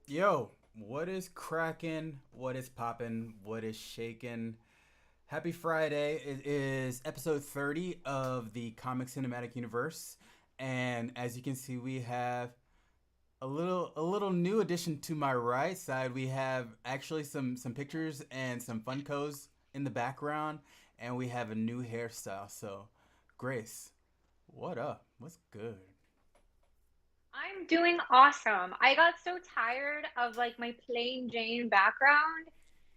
Yo, what is cracking? What is popping? What is shaking? Happy Friday. It is episode 30 of the Comic Cinematic Universe. And as you can see, we have a little new addition to my right side. We have actually some pictures and some Funkos in the background, and we have a new hairstyle. So, Grace, what up? What's good? I'm doing awesome. I got so tired of like my plain Jane background.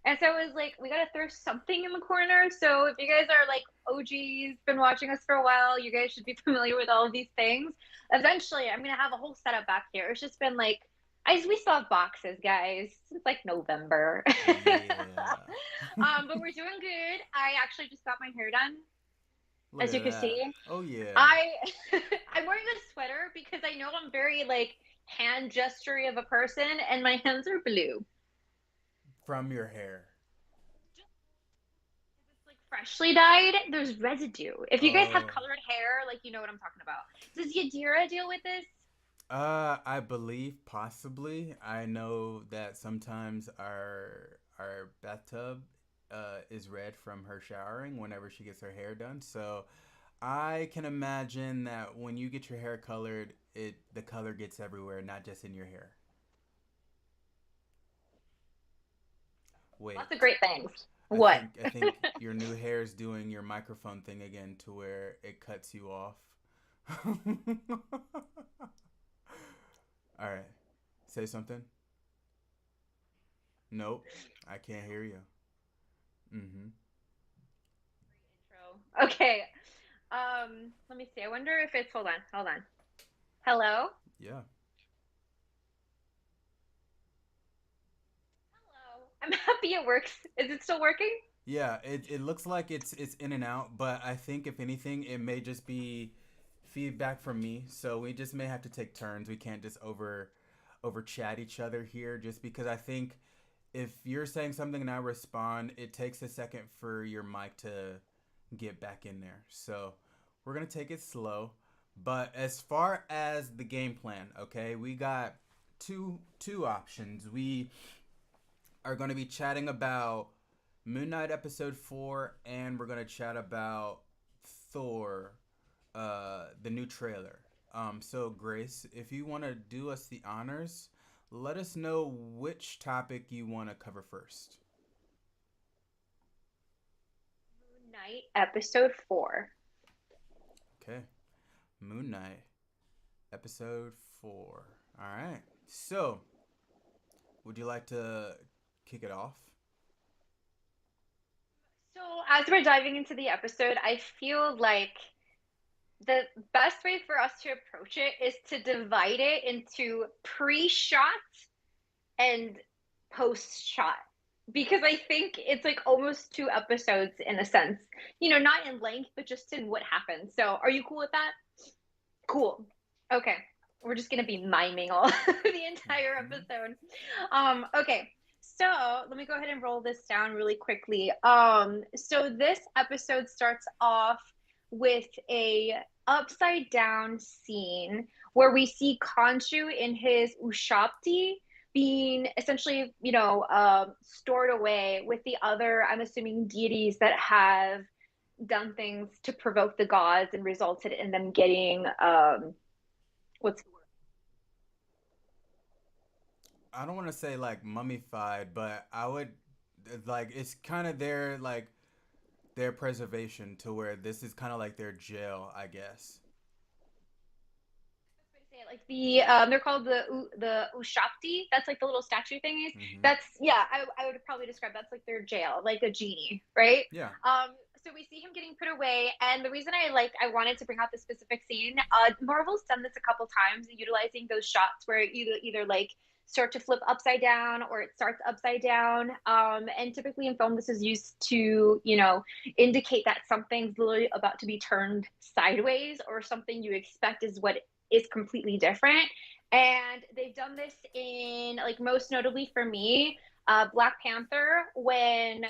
And so it was like, we gotta throw something in the corner. So if you guys are like OGs, been watching us for a while, you guys should be familiar with all of these things. Eventually, I'm gonna have a whole setup back here. It's just been like, we still have boxes, guys, since like November. Yeah. But we're doing good. I actually just got my hair done, Look as you at can that. see. Oh, yeah. I I'm wearing a sweater because I know I'm very like hand gestury of a person and my hands are blue. From your hair. It's like freshly dyed, there's residue. If you guys have Oh. colored hair, like you know what I'm talking about. Does Yadira deal with this? I believe possibly. I know that sometimes our bathtub is red from her showering whenever she gets her hair done. So I can imagine that when you get your hair colored, it the color gets everywhere, not just in your hair. Lots Wait, of great things. I What? think I think your new hair is doing your microphone thing again to where it cuts you off. All right. Say something. Nope. I can't hear you. Mm-hmm. Intro. Okay. Let me see. I wonder if it's hold on. Hello? Yeah. Hello. I'm happy it works. Is it still working? Yeah, it looks like it's in and out, but I think if anything, it may just be feedback from me. So we just may have to take turns. We can't just over chat each other here just because I think if you're saying something and I respond, it takes a second for your mic to get back in there. So we're gonna take it slow. But as far as the game plan, okay, we got two options. We are going to be chatting about Moon Knight episode 4, and we're going to chat about Thor, the new trailer. So, Grace, if you want to do us the honors, let us know which topic you want to cover first. Night episode 4. Okay, Moon Knight episode 4. All right. So, would you like to kick it off? So, as we're diving into the episode, I feel like the best way for us to approach it is to divide it into pre-shot and post-shot. Because I think it's like almost two episodes in a sense. Not in length, but just in what happened. So, are you cool with that? Cool. Okay. We're just gonna be miming all the entire Mm-hmm. episode. Okay. So let me go ahead and roll this down really quickly. So this episode starts off with a upside down scene where we see Khonshu in his Ushapti being essentially, stored away with the other, I'm assuming, deities that have done things to provoke the gods and resulted in them getting what's I don't want to say like mummified, but I would like it's kind of their preservation to where this is kind of like their jail, I guess. like they're called the Ushapti. That's like the little statue thingies. Mm-hmm. That's yeah, I would probably describe that's like their jail, like a genie, right? Yeah. So we see him getting put away, and the reason I wanted to bring out this specific scene, Marvel's done this a couple times, utilizing those shots where either like start to flip upside down or it starts upside down. And typically in film, this is used to indicate that something's literally about to be turned sideways or something you expect is what is completely different. And they've done this in like most notably for me, Black Panther when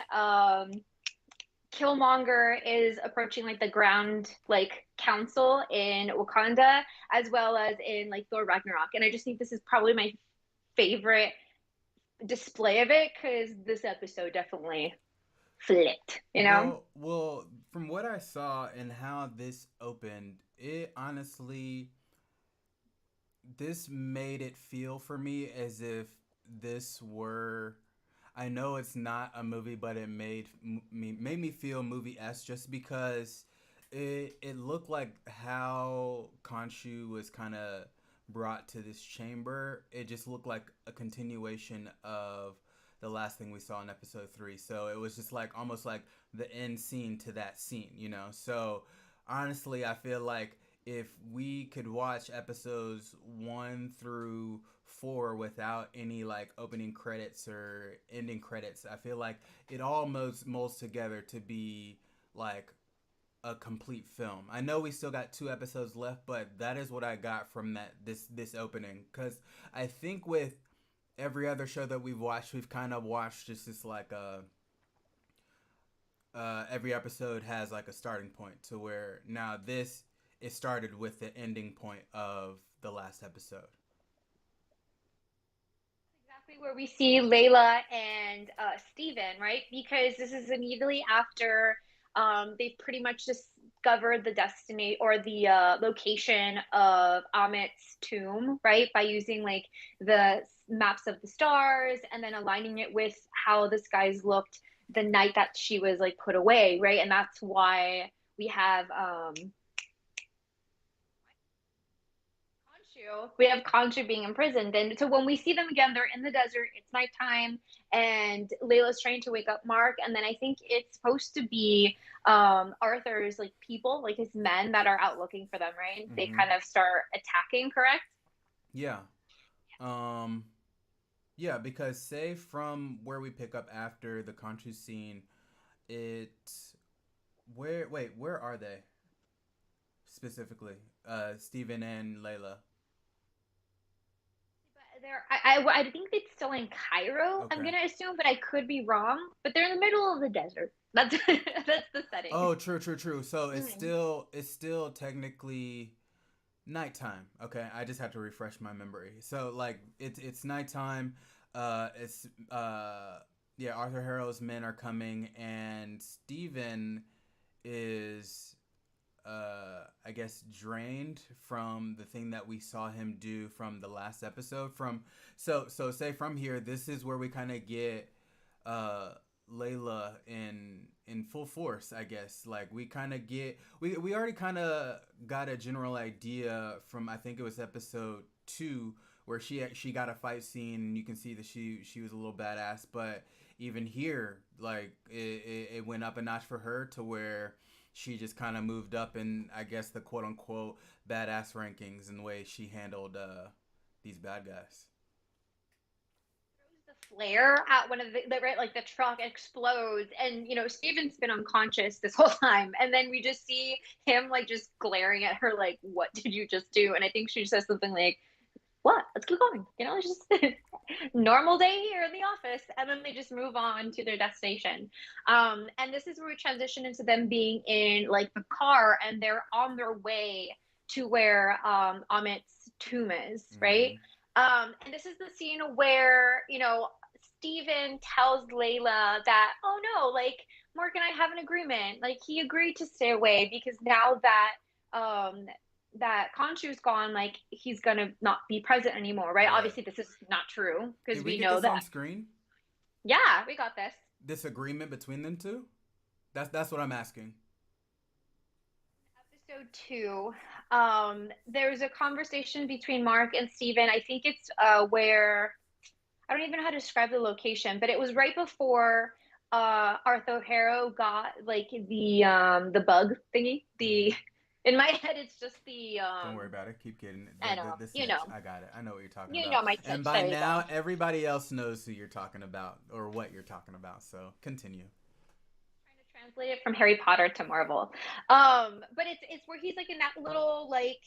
Killmonger is approaching like the ground like council in Wakanda as well as in like Thor Ragnarok. And I just think this is probably my favorite display of it because this episode definitely flipped, you know? Well, from what I saw and how this opened, it honestly this made it feel for me as if this were. I know it's not a movie, but it made me feel movie s just because it looked like how Khonshu was kind of brought to this chamber. It just looked like a continuation of the last thing we saw in episode 3. So it was just like almost like the end scene to that scene, you know. So honestly, I feel like if we could watch episodes 1 through 4 without any like opening credits or ending credits, I feel like it all molds together to be like a complete film. I know we still got 2 episodes left, but that is what I got from this opening, cuz I think with every other show that we've watched, we've kind of watched just this like every episode has like a starting point to where now this it started with the ending point of the last episode. Exactly where we see Layla and Steven, right? Because this is immediately after they've pretty much discovered the destiny or the location of Amit's tomb, right? By using like the maps of the stars and then aligning it with how the skies looked the night that she was like put away, right? And that's why we have Khonshu being imprisoned. And so when we see them again, they're in the desert, it's nighttime, and Layla's trying to wake up Mark. And then I think it's supposed to be Arthur's like people, like his men that are out looking for them, right? They Mm-hmm. kind of start attacking, correct? Yeah. Um. Yeah, because say from where we pick up after the Conchu scene, it where are they specifically? Steven and Layla. I think it's still in Cairo, I'm Okay. gonna assume, but I could be wrong. But they're in the middle of the desert. That's that's the setting. Oh, true, true, true. So Mm. it's still technically nighttime. Okay, I just have to refresh my memory. So like it's nighttime. It's yeah. Arthur Harrow's men are coming, and Steven is I guess drained from the thing that we saw him do from the last episode. From so say from here, this is where we kind of get uh Layla in full force, I guess. Like we kind of get we already kind of got a general idea from I think it was episode 2 where she got a fight scene and you can see that she was a little badass, but even here like it went up a notch for her to where she just kind of moved up in I guess the quote unquote badass rankings in the way she handled these bad guys. The flare at one of the right like the truck explodes and Steven's been unconscious this whole time and then we just see him like just glaring at her like what did you just do and I think she says something like what let's keep going it's just normal day here in the office and then they just move on to their destination and this is where we transition into them being in like the car and they're on their way to where Amit's tomb is right Mm-hmm. and this is the scene where Steven tells Layla that oh no like Mark and I have an agreement like he agreed to stay away because now that um that Khonshu's gone, like he's gonna not be present anymore, right? Right. Obviously, this is not true because Did we we get know this that. on screen? Yeah, we got this. This agreement between them two? That's what I'm asking. Episode 2, there's a conversation between Mark and Steven. I think it's where I don't even know how to describe the location, but it was right before Arthur Harrow got like the bug thingy. The Mm-hmm. in my head, it's just the Don't worry about it. Keep getting I know, the snitch. I got it. I know what you're talking you about. know my And touch. by There you go. now, everybody else knows who you're talking about or what you're talking about. So continue. Trying to translate it from Harry Potter to Marvel. But it's where he's like in that little like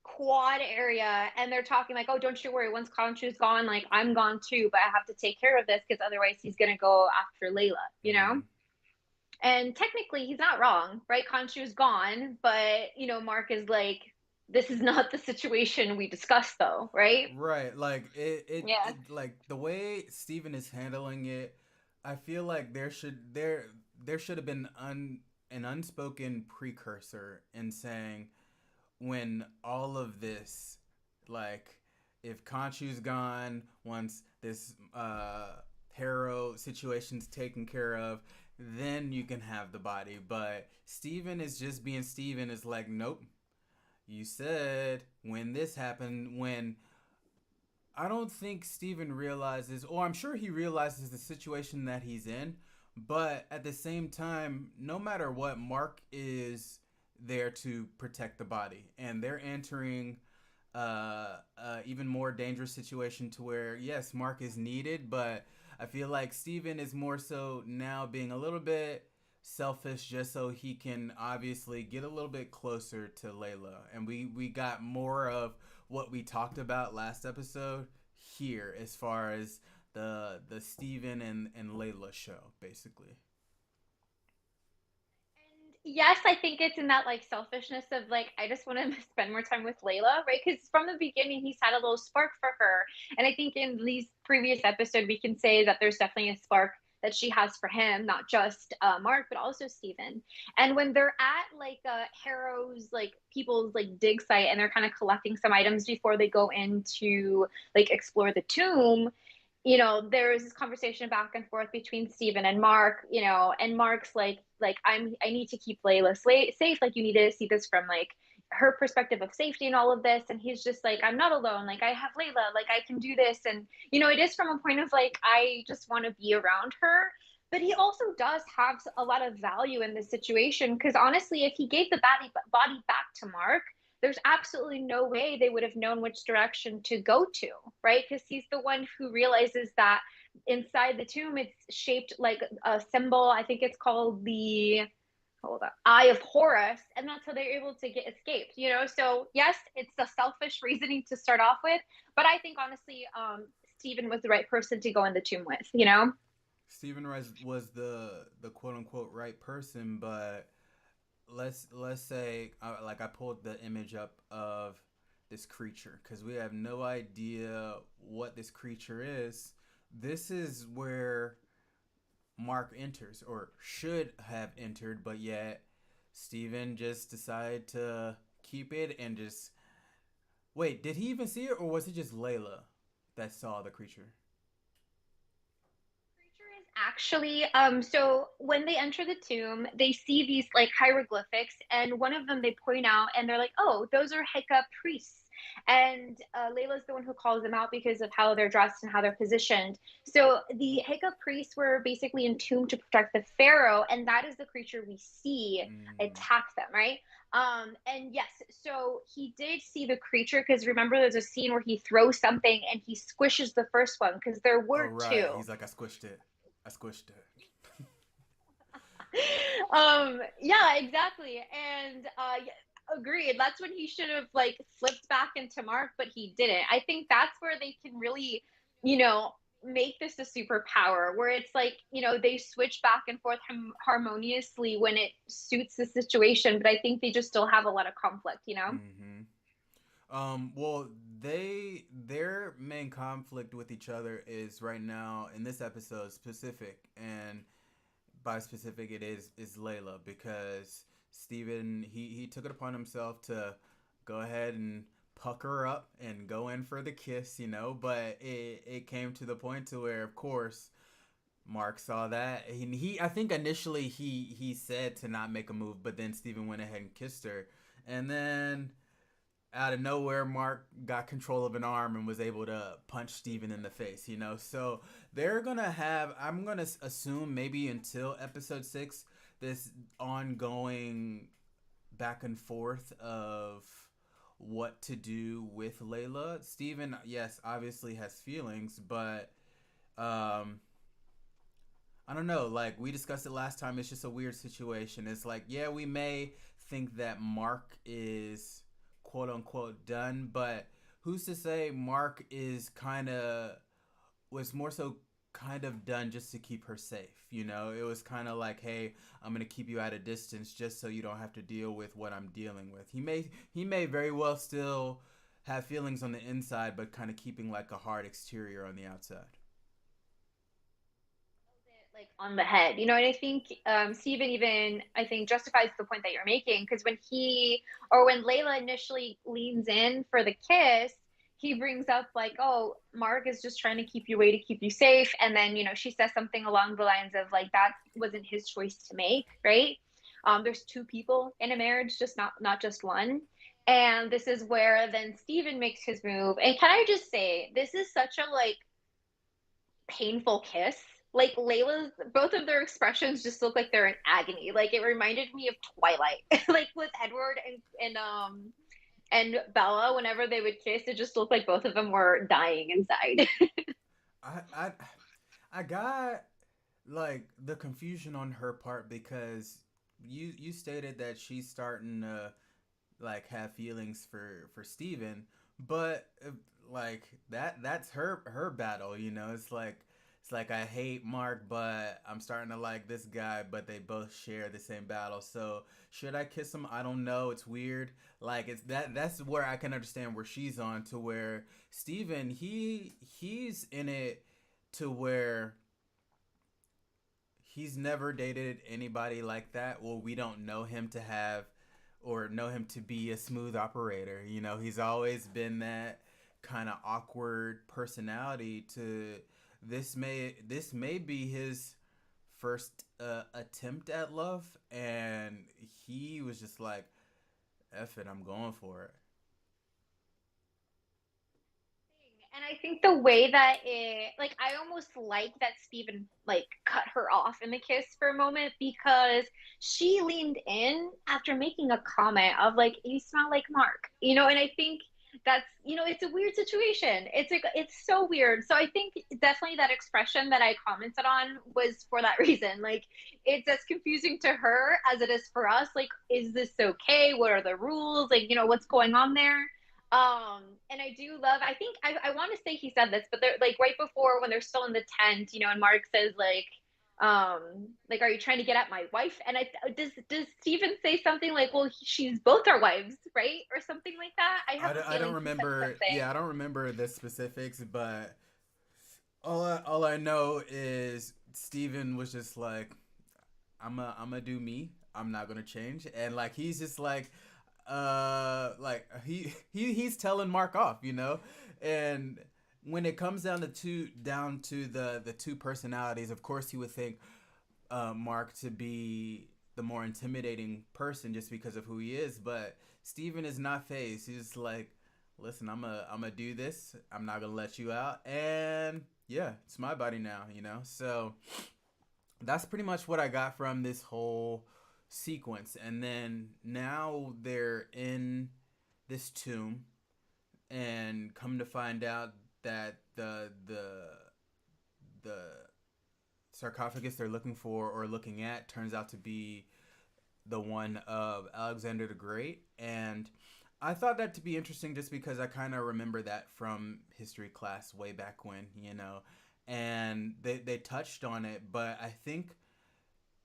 quad area and they're talking like, oh, don't you worry, once Khonshu's gone, like I'm gone too, but I have to take care of this because otherwise he's gonna go after Layla, you know? Mm-hmm. And technically, he's not wrong, right? Khonshu's gone, but Mark is like, this is not the situation we discussed, though, right? Right, like Yeah. like the way Steven is handling it, I feel like there should have been an unspoken precursor in saying when all of this, like, if Conchu's gone, once this Harrow situation's taken care of, then you can have the body. But Steven is just being Steven, is like, nope. You said when this happened, when I don't think Steven realizes, or I'm sure he realizes the situation that he's in, but at the same time, no matter what, Mark is there to protect the body, and they're entering even more dangerous situation to where yes, Mark is needed, but I feel like Steven is more so now being a little bit selfish just so he can obviously get a little bit closer to Layla. And we got more of what we talked about last episode here as far as the Steven and Layla show, basically. Yes, I think it's in that like selfishness of like I just want to spend more time with Layla, right? Because from the beginning he's had a little spark for her, and I think in these previous episodes we can say that there's definitely a spark that she has for him, not just Mark but also Steven. And when they're at like Harrow's like people's like dig site and they're kind of collecting some items before they go in to like explore the tomb, there was this conversation back and forth between Steven and Mark, and Mark's like I need to keep Layla safe. Like you need to see this from like her perspective of safety and all of this. And he's just like, I'm not alone. Like I have Layla. Like I can do this. And it is from a point of like I just want to be around her. But he also does have a lot of value in this situation because honestly, if he gave the body back to Mark, there's absolutely no way they would have known which direction to go to, right? Because he's the one who realizes that inside the tomb it's shaped like a symbol. I think it's called the hold on, Eye of Horus, and that's how they're able to get escaped. So yes, it's a selfish reasoning to start off with, but I think honestly, Stephen was the right person to go in the tomb with. Stephen Rice was the quote unquote right person, but let's say like I pulled the image up of this creature because we have no idea what this creature is. This is where Mark enters or should have entered, but yet Steven just decided to keep it and just wait. Did he even see it, or was it just Layla that saw the creature? Is actually so when they enter the tomb they see these like hieroglyphics, and one of them they point out and they're like, oh, those are Heka priests. And Layla's the one who calls them out because of how they're dressed and how they're positioned. So the Heka priests were basically entombed to protect the pharaoh, and that is the creature we see Mm. attack them, right? And yes, so he did see the creature because remember there's a scene where he throws something and he squishes the first one because there Oh were right, two. he's like I squished it. I squished it. Yeah, exactly. And yeah, agreed. That's when he should have like flipped back into Mark, but he didn't. I think that's where they can really, you know, make this a superpower where it's like, they switch back and forth harmoniously when it suits the situation, but I think they just still have a lot of conflict. Mm-hmm. Well, their main conflict with each other is right now in this episode specific, and by specific it is Layla because Steven he took it upon himself to go ahead and puck her up and go in for the kiss, but it came to the point to where of course Mark saw that. He I think initially he said to not make a move, but then Steven went ahead and kissed her. And then out of nowhere, Mark got control of an arm and was able to punch Steven in the face. So they're going to have, I'm going to assume maybe until episode 6, this ongoing back and forth of what to do with Layla. Steven, yes, obviously has feelings, but um, I don't know. Like we discussed it last time, it's just a weird situation. It's like, yeah, we may think that Mark is quote unquote done, but who's to say Mark is kind of was more so kind of done just to keep her safe. You know, it was kind of like, hey, I'm gonna keep you at a distance just so you don't have to deal with what I'm dealing with. He may very well still have feelings on the inside, but kind of keeping like a hard exterior on the outside. Like on the head, you know. And I think Steven even I think justifies the point that you're making because when Layla initially leans in for the kiss, he brings up like, oh, Mark is just trying to keep you away to keep you safe, and then she says something along the lines of like that wasn't his choice to make, right? There's two people in a marriage, just not just one. And this is where then Steven makes his move. And can I just say, this is such a like painful kiss. Like Layla's, both of their expressions just look like they're in agony. Like it reminded me of Twilight, like with Edward and Bella. Whenever they would kiss, it just looked like both of them were dying inside. I I I got like the confusion on her part because you stated that she's starting to like have feelings for Steven, but like that's her battle, you know. It's like I hate Mark, but I'm starting to like this guy, but they both share the same battle. So should I kiss him? I don't know. It's weird. Like it's that's where I can understand where she's on to where Steven he's in it to where he's never dated anybody like that. Well, we don't know him to have or know him to be a smooth operator. You know, he's always been that kind of awkward personality to this may be his first attempt at love, and he was just like, "F it, I'm going for it." And I think the way that like, I almost like that Steven, like, cut her off in the kiss for a moment because she leaned in after making a comment of, like, you smell like Mark, and I think it's a weird situation. It's like, it's so weird. So I think definitely that expression that I commented on was for that reason. Like, it's as confusing to her as it is for us. Like, is this okay? What are the rules? Like, what's going on there? And I do love, I think I want to say he said this, but they're like right before when they're still in the tent, and Mark says like, are you trying to get at my wife? And does Steven say something like, well, she's both our wives, right? Or something like that. I have a I don't feeling he said remember. something. Yeah, I don't remember the specifics, but all I know is Steven was just like, I'm gonna do me. I'm not gonna change. And like he's just like he's telling Mark off, you know. And when it comes down to the two personalities, of course he would think Mark to be the more intimidating person just because of who he is. But Steven is not phased. He's like, listen, I'm gonna do this. I'm not gonna let you out. And yeah, it's my body now, you know. So that's pretty much what I got from this whole sequence. And then now they're in this tomb, and come to find out that the sarcophagus they're looking for or looking at turns out to be the one of Alexander the Great. And I thought that to be interesting just because I kind of remember that from history class way back when, you know. And they touched on it, but I think,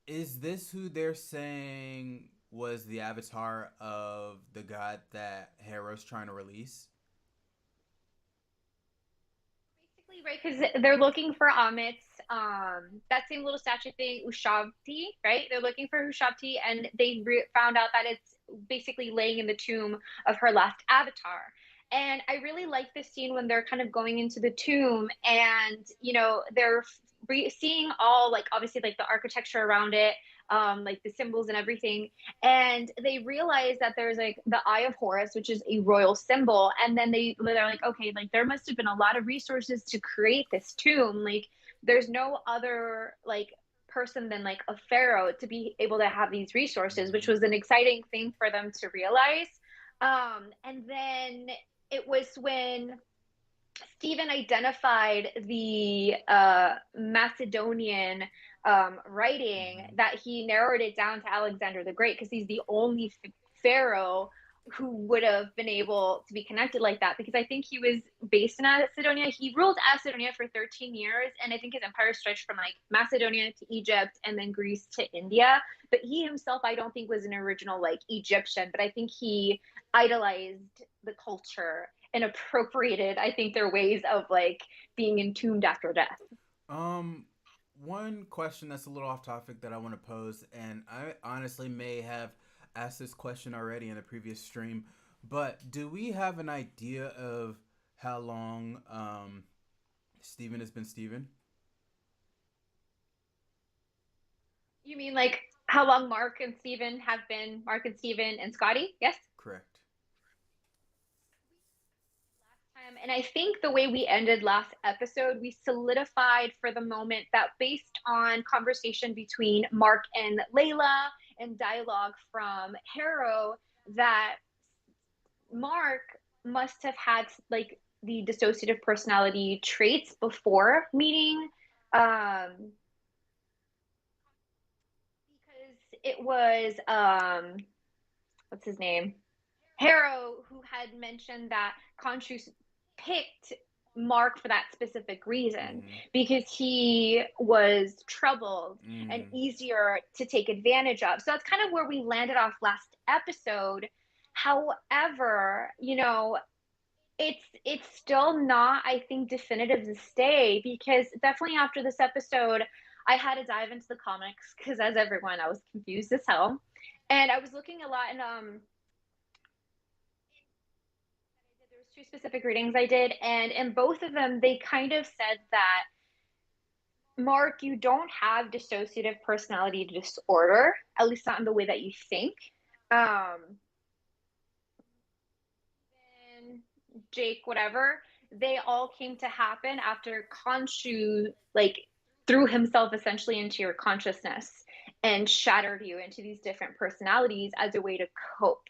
is this who they're saying was the avatar of the god that Hera's trying to release? Basically, right, because they're looking for Amit's, that same little statue thing, Ushabti, right? They're looking for Ushabti, and they found out that it's basically laying in the tomb of her last avatar. And I really like this scene when they're kind of going into the tomb, and they're seeing all, like, obviously, like the architecture around it, like the symbols and everything, and they realize that there's like the Eye of Horus, which is a royal symbol, and then they're like, okay, like there must have been a lot of resources to create this tomb. Like, there's no other like person than like a pharaoh to be able to have these resources, which Mm-hmm. was an exciting thing for them to realize. And then it was when Stephen identified the Macedonian writing Mm-hmm. that he narrowed it down to Alexander the Great because he's the only pharaoh who would have been able to be connected like that, because I think he was based in Macedonia. He ruled Macedonia for 13 years, and I think his empire stretched from like Macedonia to Egypt and then Greece to India. But he himself, I don't think was an original like Egyptian, but I think he idolized the culture and appropriated, I think, their ways of like being entombed after death. Um, one question that's a little off topic that I want to pose, and I honestly may have asked this question already in the previous stream, but do we have an idea of how long Steven has been Steven? You mean like how long Mark and Steven have been Mark and Steven and Scotty? Yes? Correct. And I think the way we ended last episode, we solidified for the moment that based on conversation between Mark and Layla and dialogue from Harrow, that Mark must have had like the dissociative personality traits before meeting, um, because it was what's his name? Harrow, who had mentioned that Khonshu picked Mark for that specific reason, Mm-hmm. because he was troubled and Mm. easier to take advantage of. So that's kind of where we landed off last episode. However, it's still not, I think, definitive to stay, because definitely after this episode, I had to dive into the comics because, as everyone, I was confused as hell, and I was looking a lot, and there was two specific readings I did, and in both of them, they kind of said that, Mark, you don't have dissociative personality disorder, at least not in the way that you think. Um, and Jake, whatever, they all came to happen after Khonshu like threw himself essentially into your consciousness and shattered you into these different personalities as a way to cope.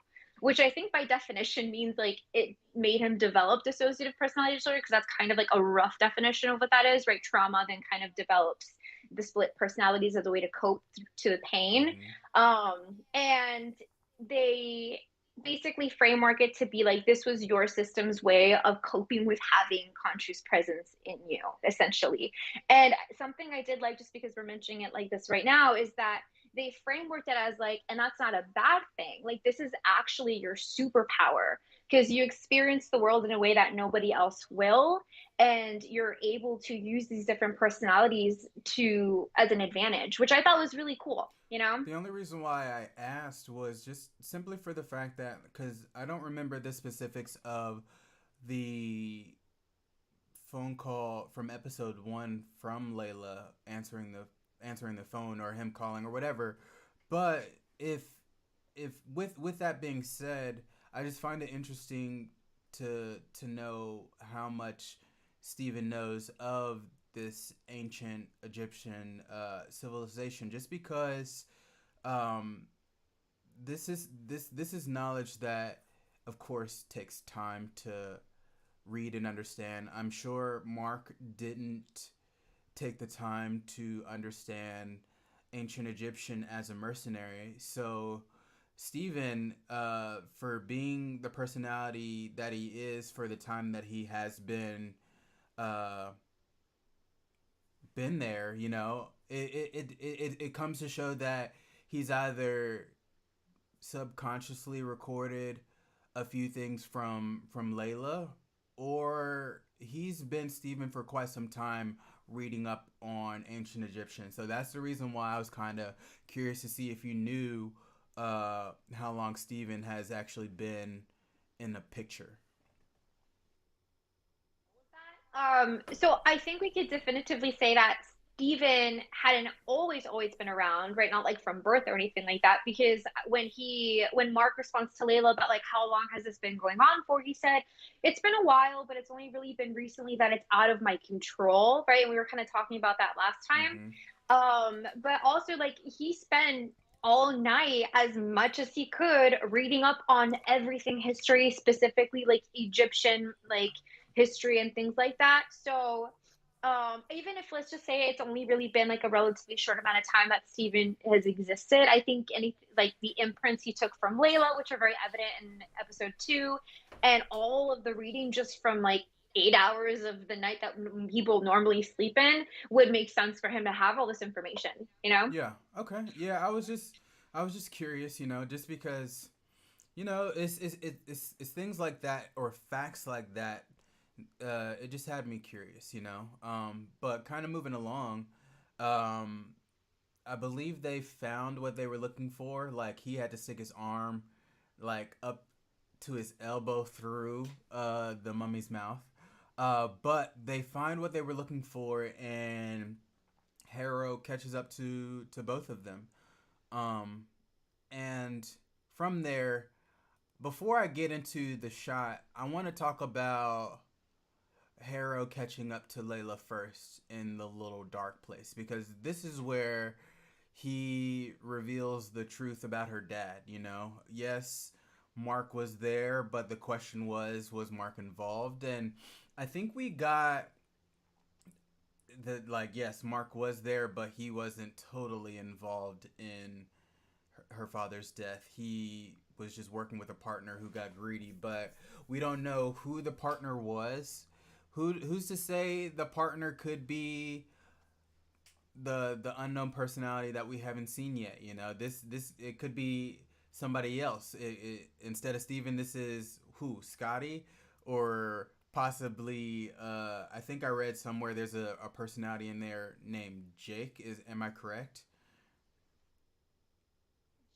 Which I think by definition means like it made him develop dissociative personality disorder, because that's kind of like a rough definition of what that is, right? Trauma then kind of develops the split personalities as a way to cope to the pain. Mm-hmm. And they basically framework it to be like this was your system's way of coping with having conscious presence in you, essentially. And something I did like, just because we're mentioning it like this right now, is that they frameworked it as like, and that's not a bad thing. Like, this is actually your superpower, because you experience the world in a way that nobody else will, and you're able to use these different personalities to as an advantage, which I thought was really cool. The only reason why I asked was just simply for the fact that because I don't remember the specifics of the phone call from episode one from Layla answering the phone or him calling or whatever. But if with that being said, I just find it interesting to know how much Stephen knows of this ancient Egyptian civilization, just because um, this is knowledge that, of course, takes time to read and understand. I'm sure Mark didn't take the time to understand ancient Egyptian as a mercenary. So Stephen, for being the personality that he is for the time that he has uh, been there, it comes to show that he's either subconsciously recorded a few things from Layla, or he's been Stephen for quite some time reading up on ancient Egyptian. So that's the reason why I was kind of curious to see if you knew how long Stephen has actually been in the picture. So I think we could definitively say that Steven hadn't always been around, right? Not like from birth or anything like that, because when Mark responds to Layla about like how long has this been going on for, he said, it's been a while, but it's only really been recently that it's out of my control, right? And we were kind of talking about that last time. Mm-hmm. But also like he spent all night as much as he could reading up on everything history, specifically like Egyptian like history and things like that. So even if let's just say it's only really been like a relatively short amount of time that Steven has existed, I think any like the imprints he took from Layla, which are very evident in episode 2, and all of the reading just from like 8 hours of the night that people normally sleep in would make sense for him to have all this information, you know? Yeah. Okay. Yeah. I was just curious, just because, it's things like that or facts like that. It just had me curious, But kind of moving along, um, I believe they found what they were looking for. Like he had to stick his arm, like up to his elbow through the mummy's mouth. But they find what they were looking for, and Harrow catches up to both of them. Um, and from there, before I get into the shot, I want to talk about Harrow catching up to Layla first in the little dark place, because this is where he reveals the truth about her dad. Yes, Mark was there, but the question was Mark involved? And I think we got that, like, yes, Mark was there, but he wasn't totally involved in her father's death. He was just working with a partner who got greedy, but we don't know who the partner was. Who's to say the partner could be the unknown personality that we haven't seen yet? This it could be somebody else. Instead of Steven, this is who? Scotty, or possibly I think I read somewhere there's a personality in there named Jake. Am I correct?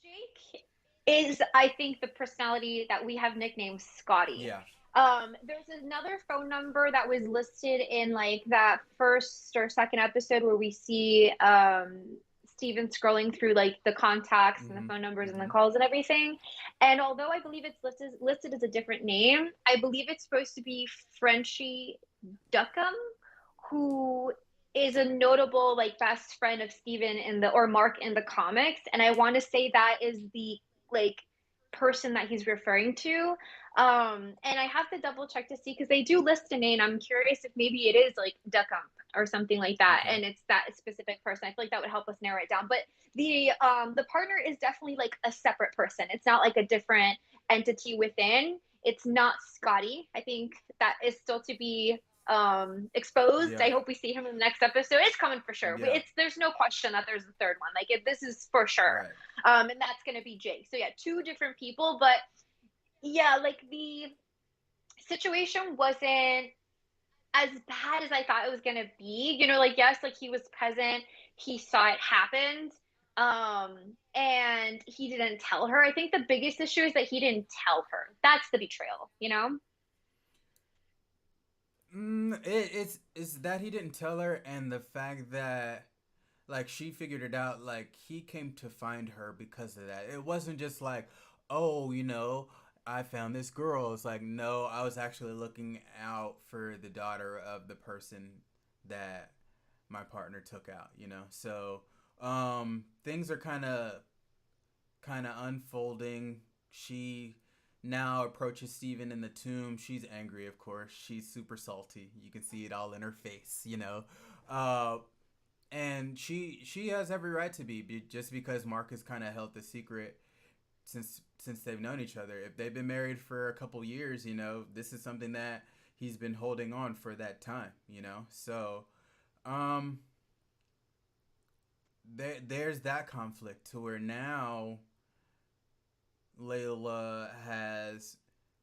Jake is, I think, the personality that we have nicknamed Scotty. Yeah. There's another phone number that was listed in like that first or second episode where we see Steven scrolling through like the contacts and the Mm-hmm. phone numbers and the Mm-hmm. calls and everything. And although I believe it's listed as a different name, I believe it's supposed to be Frenchie Duckham, who is a notable like best friend of Steven in the or Mark in the comics. And I want to say that is the like person that he's referring to. And I have to double check to see because they do list a name. I'm curious if maybe it is like Duckham or something like that, Okay. and it's that specific person. I feel like that would help us narrow it down. But the partner is definitely like a separate person. It's not like a different entity within. It's not Scotty. I think that is still to be exposed. Yeah. I hope we see him in the next episode. It's coming for sure. Yeah. It's there's no question that there's a third one. Like this is for sure. Right. And that's gonna be Jake. So yeah, two different people, but yeah, like the situation wasn't as bad as I thought it was gonna be. Like yes, like he was present, he saw it happen, and he didn't tell her. I think the biggest issue is that he didn't tell her. That's the betrayal. It's that he didn't tell her, and the fact that, like, she figured it out. Like, he came to find her because of that. It wasn't just like, oh, I found this girl. It's like, no, I was actually looking out for the daughter of the person that my partner took out. So things are kind of unfolding. She now approaches Steven in the tomb. She's angry, of course. She's super salty. You can see it all in her face. Uh, and she has every right to be, just because Marcus kind of held the secret since they've known each other. If they've been married for a couple years, this is something that he's been holding on for that time. So um there's that conflict to where now Layla has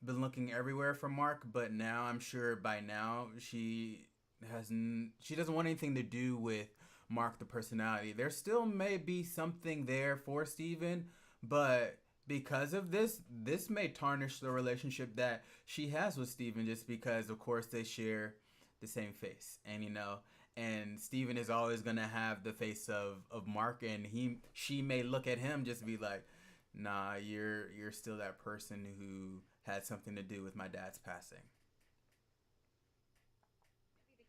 been looking everywhere for Mark, but now I'm sure by now she doesn't want anything to do with Mark the personality. There still may be something there for Steven, but because of this may tarnish the relationship that she has with Steven, just because of course they share the same face. And Steven is always gonna have the face of Mark, and she may look at him just be like, nah, you're still that person who had something to do with my dad's passing.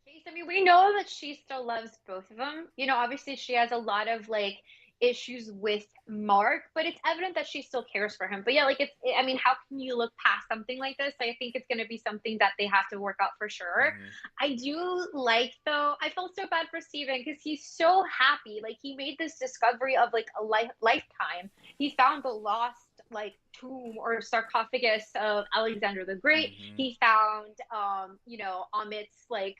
The case. I mean, we know that she still loves both of them. Obviously she has a lot of like issues with Mark, but it's evident that she still cares for him. But yeah, like I mean, how can you look past something like this? I think it's going to be something that they have to work out for sure. Mm-hmm. I do like, though, I felt so bad for Steven because he's so happy. Like, he made this discovery of like a lifetime. He found the lost like tomb or sarcophagus of Alexander the Great. Mm-hmm. He found Amit's like,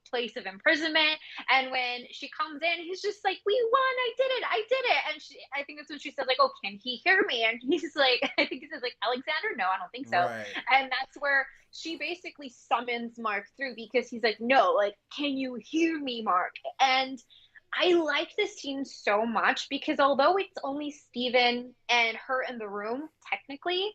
place of imprisonment. And when she comes in, he's just like, "We won! I did it!" And I think that's when she said, like, "Oh, can he hear me?" And he's like, I think he says, like, "Alexander? No, I don't think so." Right. And that's where she basically summons Mark through because he's like, "No, like, can you hear me, Mark?" And I like this scene so much because although it's only Steven and her in the room, technically,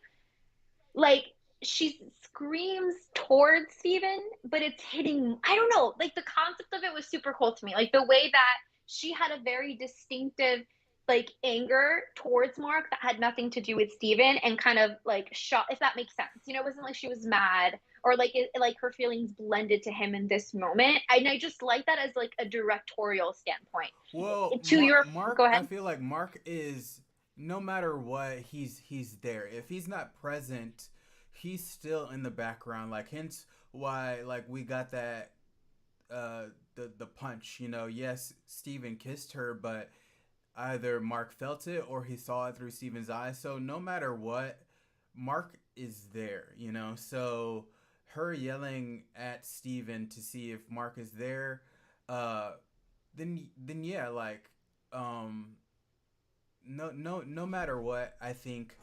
like she screams towards Steven, but it's hitting. I don't know. Like the concept of it was super cool to me. Like the way that she had a very distinctive like anger towards Mark that had nothing to do with Steven and kind of like shot, if that makes sense. It wasn't like she was mad or like her feelings blended to him in this moment. And I just like that as like a directorial standpoint. Well, To your Go Mark, I ahead. feel like Mark is no matter what, he's there. If he's not present, he's still in the background. Like hence why like we got that the punch. Yes, Steven kissed her, but either Mark felt it or he saw it through Steven's eyes. So no matter what, Mark is there. So her yelling at Steven to see if Mark is there, uh, then yeah, like um no matter what, I think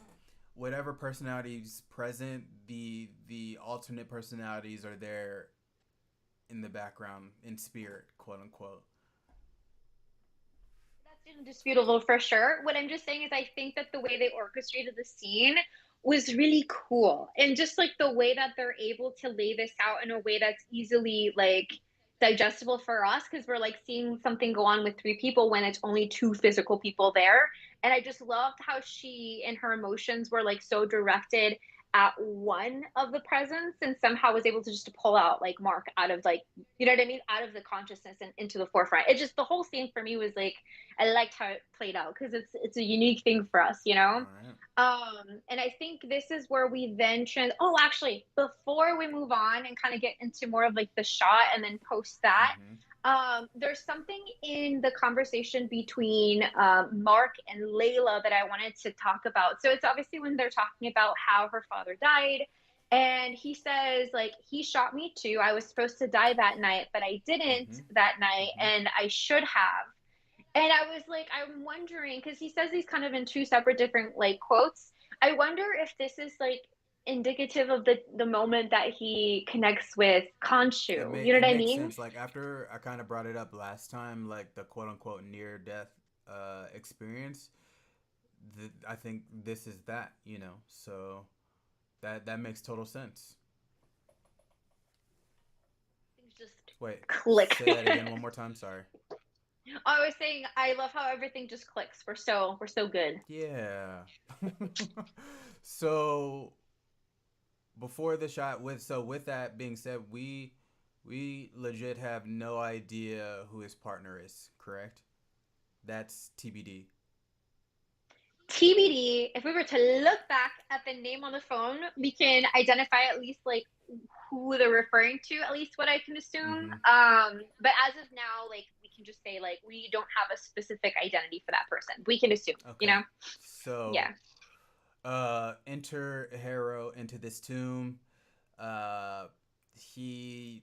whatever personalities present, the alternate personalities are there in the background in spirit, quote unquote. That's indisputable for sure. What I'm just saying is, I think that the way they orchestrated the scene was really cool. And just like the way that they're able to lay this out in a way that's easily like digestible for us, because we're like seeing something go on with three people when it's only two physical people there. And I just loved how she and her emotions were like so directed at one of the presents and somehow was able to just to pull out like Mark out of like, you know what I mean, out of the consciousness and into the forefront. It just, the whole scene for me was like, I liked how it played out because it's a unique thing for us, you All know. right. And I think this is where we then Oh, actually, before we move on and kind of get into more of like the shot and then post that, Mm-hmm. there's something in the conversation between Mark and Layla that I wanted to talk about. So it's obviously when they're talking about how her father died. And he says, like, he shot me too. I was supposed to die that night, but I didn't Mm-hmm. that night, Mm-hmm. and I should have. And I was like, I'm wondering, because he says these kind of in two separate different like quotes. I wonder if this is like indicative of the moment that he connects with Khonshu. You know It what I makes mean? sense. Like after I kind of brought it up last time, like the quote unquote near death experience. I think this is that. So that makes total sense. Things just Wait, click. say that again one more time. Sorry. I was saying I love how everything just clicks. We're so good. Yeah. So before the shot, with that being said, we legit have no idea who his partner is. Correct. That's TBD. TBD, if we were to look back at the name on the phone, we can identify at least like who they're referring to, at least what I can assume. Mm-hmm. But as of now, like we can just say like we don't have a specific identity for that person. We can assume, you Okay. know? So Yeah. enter Harrow into this tomb. Uh, he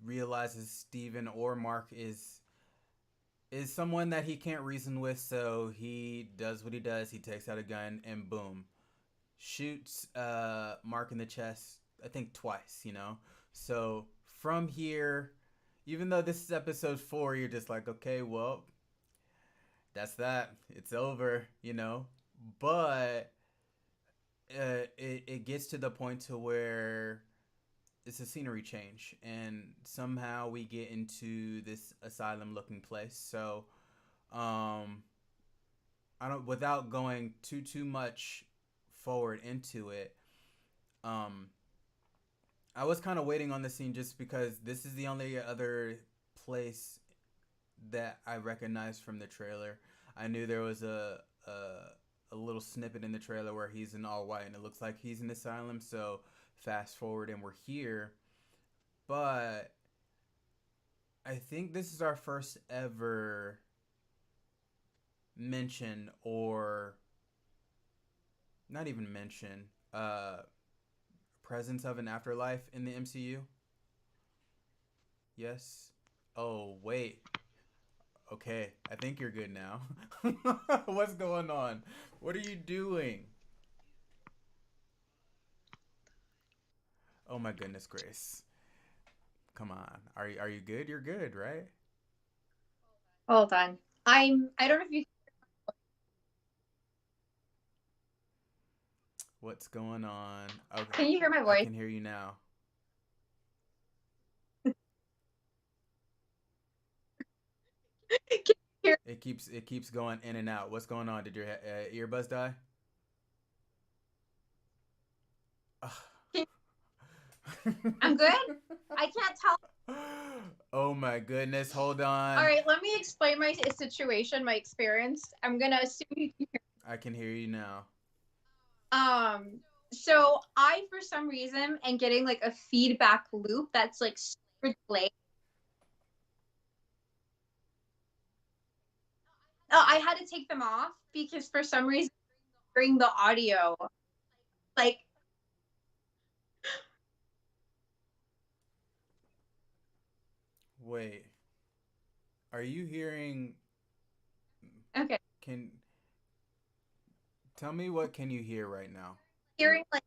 realizes Stephen or Mark is someone that he can't reason with, so he does what he does. He takes out a gun and boom, shoots Mark in the chest. I think twice. So from here, even though this is episode 4, you're just like, okay, well, that's that. It's over. But it gets to the point to where it's a scenery change and somehow we get into this asylum looking place. So um I don't, without going too much forward into it, um I was kind of waiting on the scene just because this is the only other place that I recognize from the trailer. I knew there was a little snippet in the trailer where he's in all white and it looks like he's in asylum. So fast forward and we're here, but I think this is our first ever mention, or not even mention, presence of an afterlife in the MCU. Yes. Oh wait. Okay, I think you're good now. What's going on? What are you doing? Oh my goodness, Grace. Come on. Are you good? You're good, right? Hold on. I don't know if you What's going on? Okay, can you hear my I voice? can hear you now. Can you hear It keeps going in and out. What's going on? Did your earbuds die? can, I'm good? I can't tell. Oh my goodness. Hold All on. right, let me explain my situation, my experience. I'm gonna assume you can I can hear you now. so I for some reason am getting like a feedback loop that's like super delayed. I had to take them off because for some reason during the audio, like Wait. Are you hearing? okay, Can tell me what can you hear right now? hearing like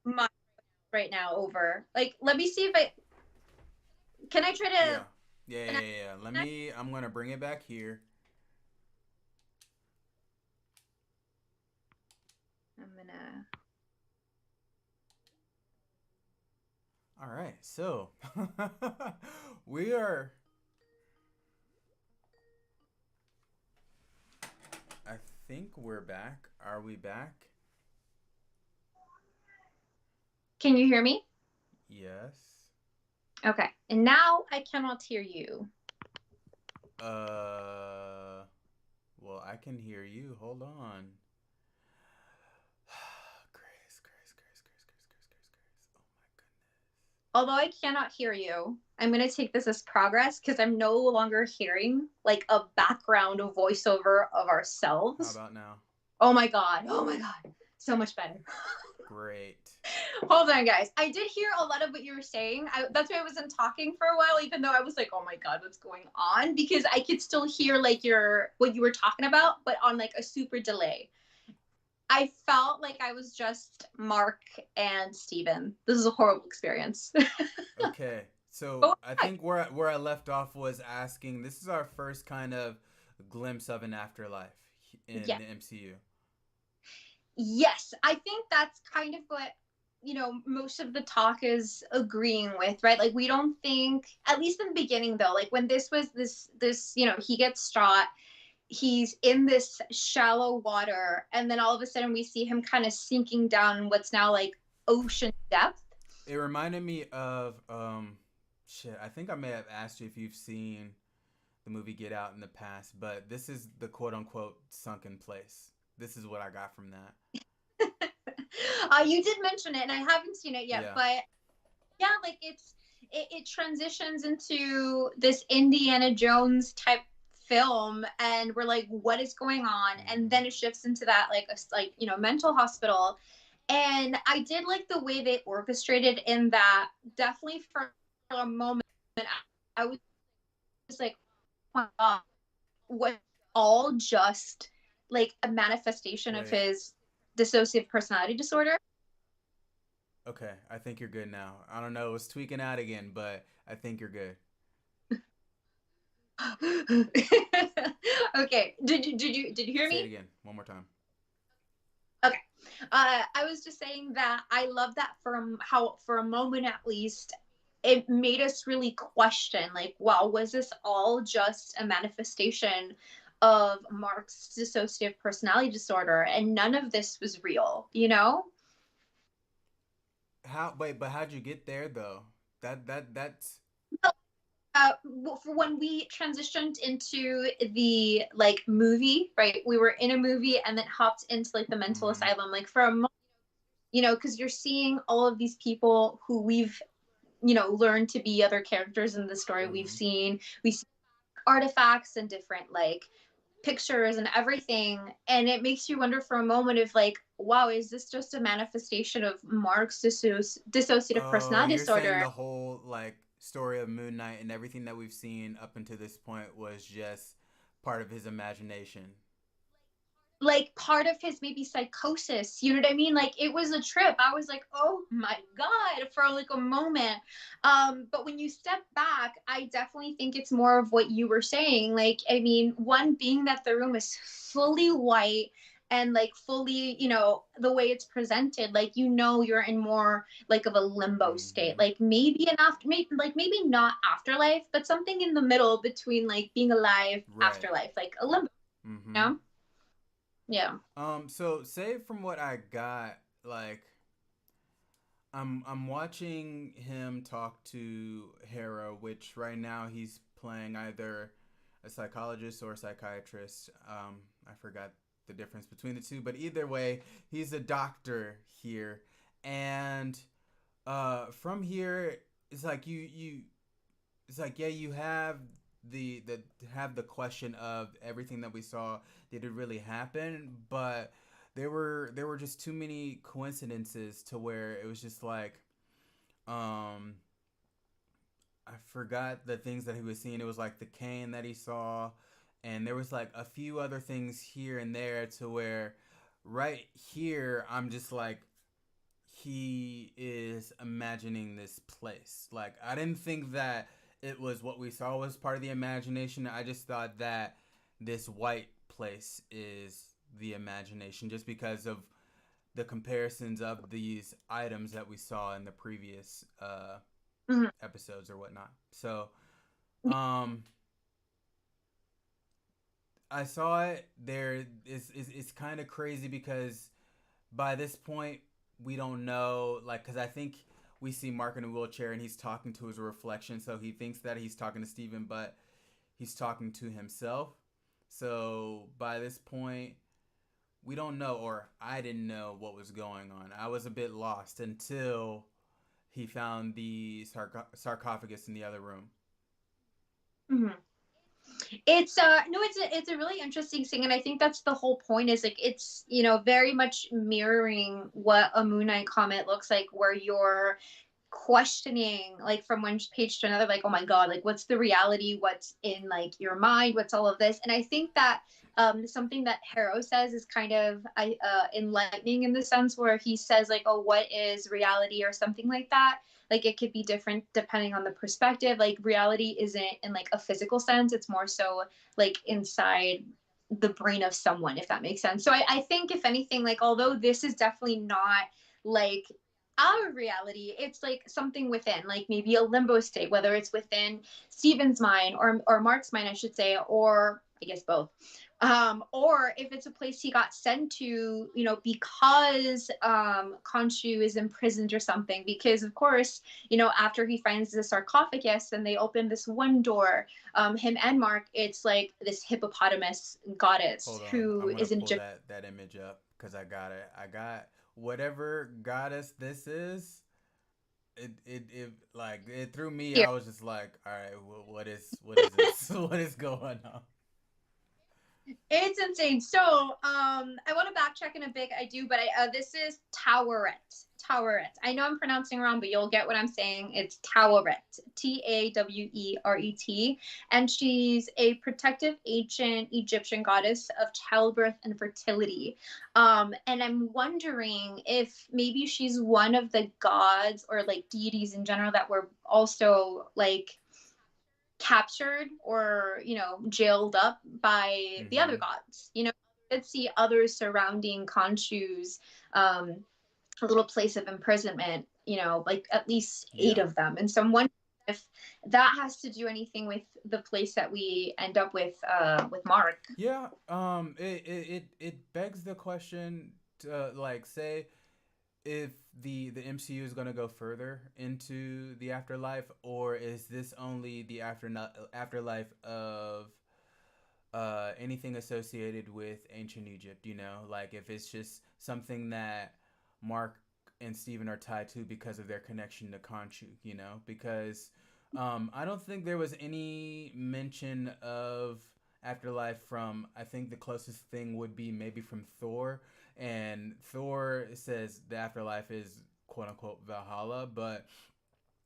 my right now over. Like let me see if I can I try Yeah. to Yeah, yeah, yeah, yeah. I'm gonna bring it back here. I'm gonna All right. So, we are, I think we're back. Are we back? can you hear me? Yes. Okay. And now I cannot hear you. Uh, well, I can hear you. Hold on. Grace, Grace, Grace, Grace, Grace, Grace, Grace, Grace. Oh my goodness. Although I cannot hear you, I'm going to take this as progress because I'm no longer hearing like a background voiceover of How ourselves. about now? Oh my God. Oh my God. So much better. Great. Hold on, guys. I did hear a lot of what you were saying. That's why I wasn't talking for a while, even though I was like, oh my God, what's going on? Because I could still hear like what you were talking about, but on like a super delay. I felt like I was just Mark and Steven. This is a horrible experience. Okay. So Oh, I think where I left off was asking. This is our first kind of glimpse of an afterlife in yeah. the MCU. Yes, I think that's kind of what most of the talk is agreeing with, right? Like we don't think, at least in the beginning though, like when this he gets shot, he's in this shallow water, and then all of a sudden we see him kind of sinking down in what's now like ocean depth. It reminded me of shit. I think I may have asked you if you've seen the movie Get Out in the past, but this is the quote unquote sunken place. This is what I got from that. You did mention it, and I haven't seen it yet, Yeah. but yeah, like it transitions into this Indiana Jones type film, and we're like, what is going on? And Mm-hmm. then it shifts into that like mental hospital. And I did like the way they orchestrated in that. Definitely for a moment, I was like, oh my God, was all just like a manifestation of Wait. his dissociative personality disorder. Okay. I think you're good now. I don't know. It was tweaking out again, but I think you're good. Okay. Did you hear Say it me? again one more time. Okay. I was just saying that I love that from how for a moment at least it made us really question like, wow, was this all just a manifestation of Mark's dissociative personality disorder and none of this was real, you know? How? Wait, but how'd you get there though? That's. For when we transitioned into the like movie, right? We were in a movie and then hopped into like the mental Mm-hmm. asylum, like for a moment, because you're seeing all of these people who we've learned to be other characters in the story. Mm-hmm. We see artifacts and different like pictures and everything, and it makes you wonder for a moment if like, wow, is this just a manifestation of Mark's dissociative Oh, personality you're saying disorder? the whole like story of Moon Knight and everything that we've seen up until this point was just part of his imagination. Like part of his maybe psychosis, you know what I mean? Like it was a trip. I was like, oh my god, for like a moment. But when you step back, I definitely think it's more of what you were saying. Like, I mean, one being that the room is fully white and like fully, the way it's presented, like you're in more like of a limbo state, Mm-hmm. like maybe an after, maybe not afterlife, but something in the middle between like being alive, Right. afterlife, like a limbo, you Mm-hmm. know? Yeah. So say from what I got, like I'm watching him talk to Hera, which right now he's playing either a psychologist or a psychiatrist. I forgot the difference between the two, but either way, he's a doctor here, and from here, it's like it's like yeah, you have the have the question of everything that we saw, did it really happen? But there were just too many coincidences to where it was just like um I forgot the things that he was seeing. It was like the cane that he saw, and there was like a few other things here and there to where right here I'm just like he is imagining this place. Like I didn't think that it was what we saw was part of the imagination. I just thought that this white place is the imagination just because of the comparisons of these items that we saw in the previous Mhm. episodes or whatnot. So, um, I saw it. There is it's kind of crazy because by this point we don't know, like, because I think we see Mark in a wheelchair and he's talking to his reflection, so he thinks that he's talking to Steven, but he's talking to himself. So by this point we don't know, or I didn't know what was going on. I was a bit lost until he found the sarcophagus in the other room. Mhm. It's no, it's a really interesting thing, and I think that's the whole point. Is like it's very much mirroring what a Moon Knight comet looks like, where you're questioning like from one page to another, like, oh my god, like what's the reality, what's in like your mind, what's all of this. And I think that something that Harrow says is kind of enlightening in the sense where he says like, oh, what is reality or something like that. Like it could be different depending on the perspective. Like reality isn't in like a physical sense, it's more so like inside the brain of someone, if that makes sense. So I think if anything, like although this is definitely not like our reality, it's like something within, like maybe a limbo state, whether it's within Steven's mind or Mark's mind, I should say, or I guess both. Or if it's a place he got sent to, because Khonshu is imprisoned or something. Because of course, after he finds the sarcophagus and they open this one door, him and Mark, it's like this hippopotamus goddess Hold on, who I'm gonna is in pull Egypt. that image up because I got it. I got whatever goddess this is. It like it threw me. Here. I was just like, all right, what is this? What is going on? It's insane. So, I want to backtrack in a bit. I do, but this is Toweret. Toweret. I know I'm pronouncing wrong, but you'll get what I'm saying. It's Toweret. Taweret. And she's a protective ancient Egyptian goddess of childbirth and fertility. And I'm wondering if maybe she's one of the gods or like deities in general that were also like captured or jailed up by the other Mm-hmm. gods. Let's see others surrounding Khonshu's um little place of imprisonment, like at least eight Yeah. of them. And so I'm wondering if that has to do anything with the place that we end up with Mark. Yeah. It begs the question to like say. if the MCU is going to go further into the afterlife, or is this only the afterlife of anything associated with ancient Egypt? You know, like if it's just something that Mark and Steven are tied to because of their connection to Khonshu. You know, because I don't think there was any mention of afterlife from. I think the closest thing would be maybe from Thor, and Thor says the afterlife is quote unquote Valhalla, but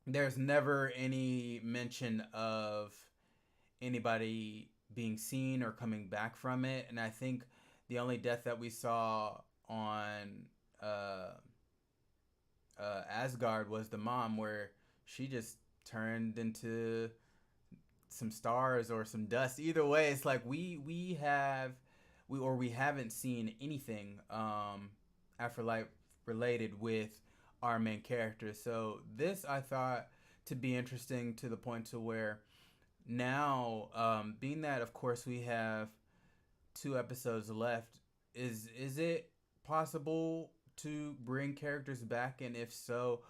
there's never any mention of anybody being seen or coming back from it. And I think the only death that we saw on uh, Asgard was the mom, where she just turned into some stars or some dust. Either way, it's like we haven't seen anything afterlife related with our main characters. So this I thought to be interesting to the point to where now, being that of course we have 2 episodes left, is it possible to bring characters back, and if so,